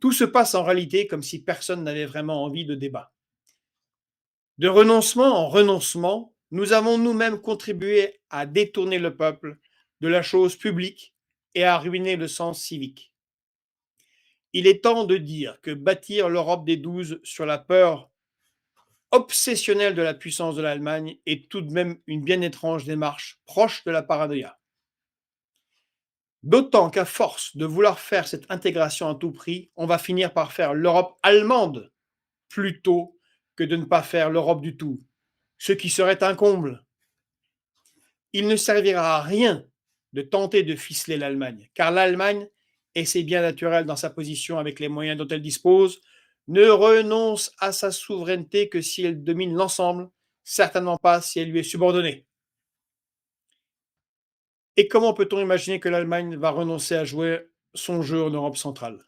Tout se passe en réalité comme si personne n'avait vraiment envie de débat. De renoncement en renoncement, nous avons nous-mêmes contribué à détourner le peuple de la chose publique et à ruiner le sens civique. Il est temps de dire que bâtir l'Europe des 12 sur la peur obsessionnelle de la puissance de l'Allemagne est tout de même une bien étrange démarche proche de la paranoïa. D'autant qu'à force de vouloir faire cette intégration à tout prix, on va finir par faire l'Europe allemande plutôt que de ne pas faire l'Europe du tout, ce qui serait un comble. Il ne servira à rien de tenter de ficeler l'Allemagne, car l'Allemagne, et c'est bien naturel dans sa position avec les moyens dont elle dispose, ne renonce à sa souveraineté que si elle domine l'ensemble, certainement pas si elle lui est subordonnée. Et comment peut-on imaginer que l'Allemagne va renoncer à jouer son jeu en Europe centrale?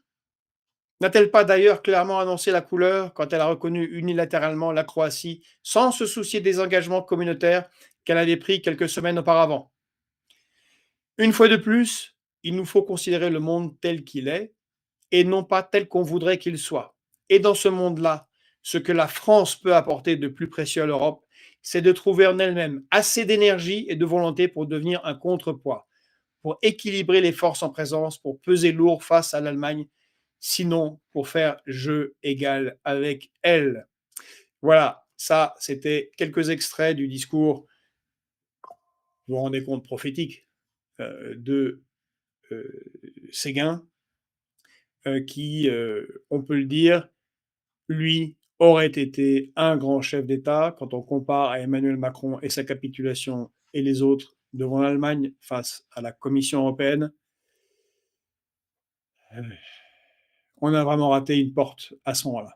N'a-t-elle pas d'ailleurs clairement annoncé la couleur quand elle a reconnu unilatéralement la Croatie sans se soucier des engagements communautaires qu'elle avait pris quelques semaines auparavant? Une fois de plus, il nous faut considérer le monde tel qu'il est et non pas tel qu'on voudrait qu'il soit. Et dans ce monde-là, ce que la France peut apporter de plus précieux à l'Europe, c'est de trouver en elle-même assez d'énergie et de volonté pour devenir un contrepoids, pour équilibrer les forces en présence, pour peser lourd face à l'Allemagne, sinon pour faire jeu égal avec elle. Voilà, ça, c'était quelques extraits du discours, vous vous rendez compte, prophétique de Séguin, qui, on peut le dire, lui, aurait été un grand chef d'État quand on compare à Emmanuel Macron et sa capitulation et les autres devant l'Allemagne face à la Commission européenne. On a vraiment raté une porte à ce moment-là.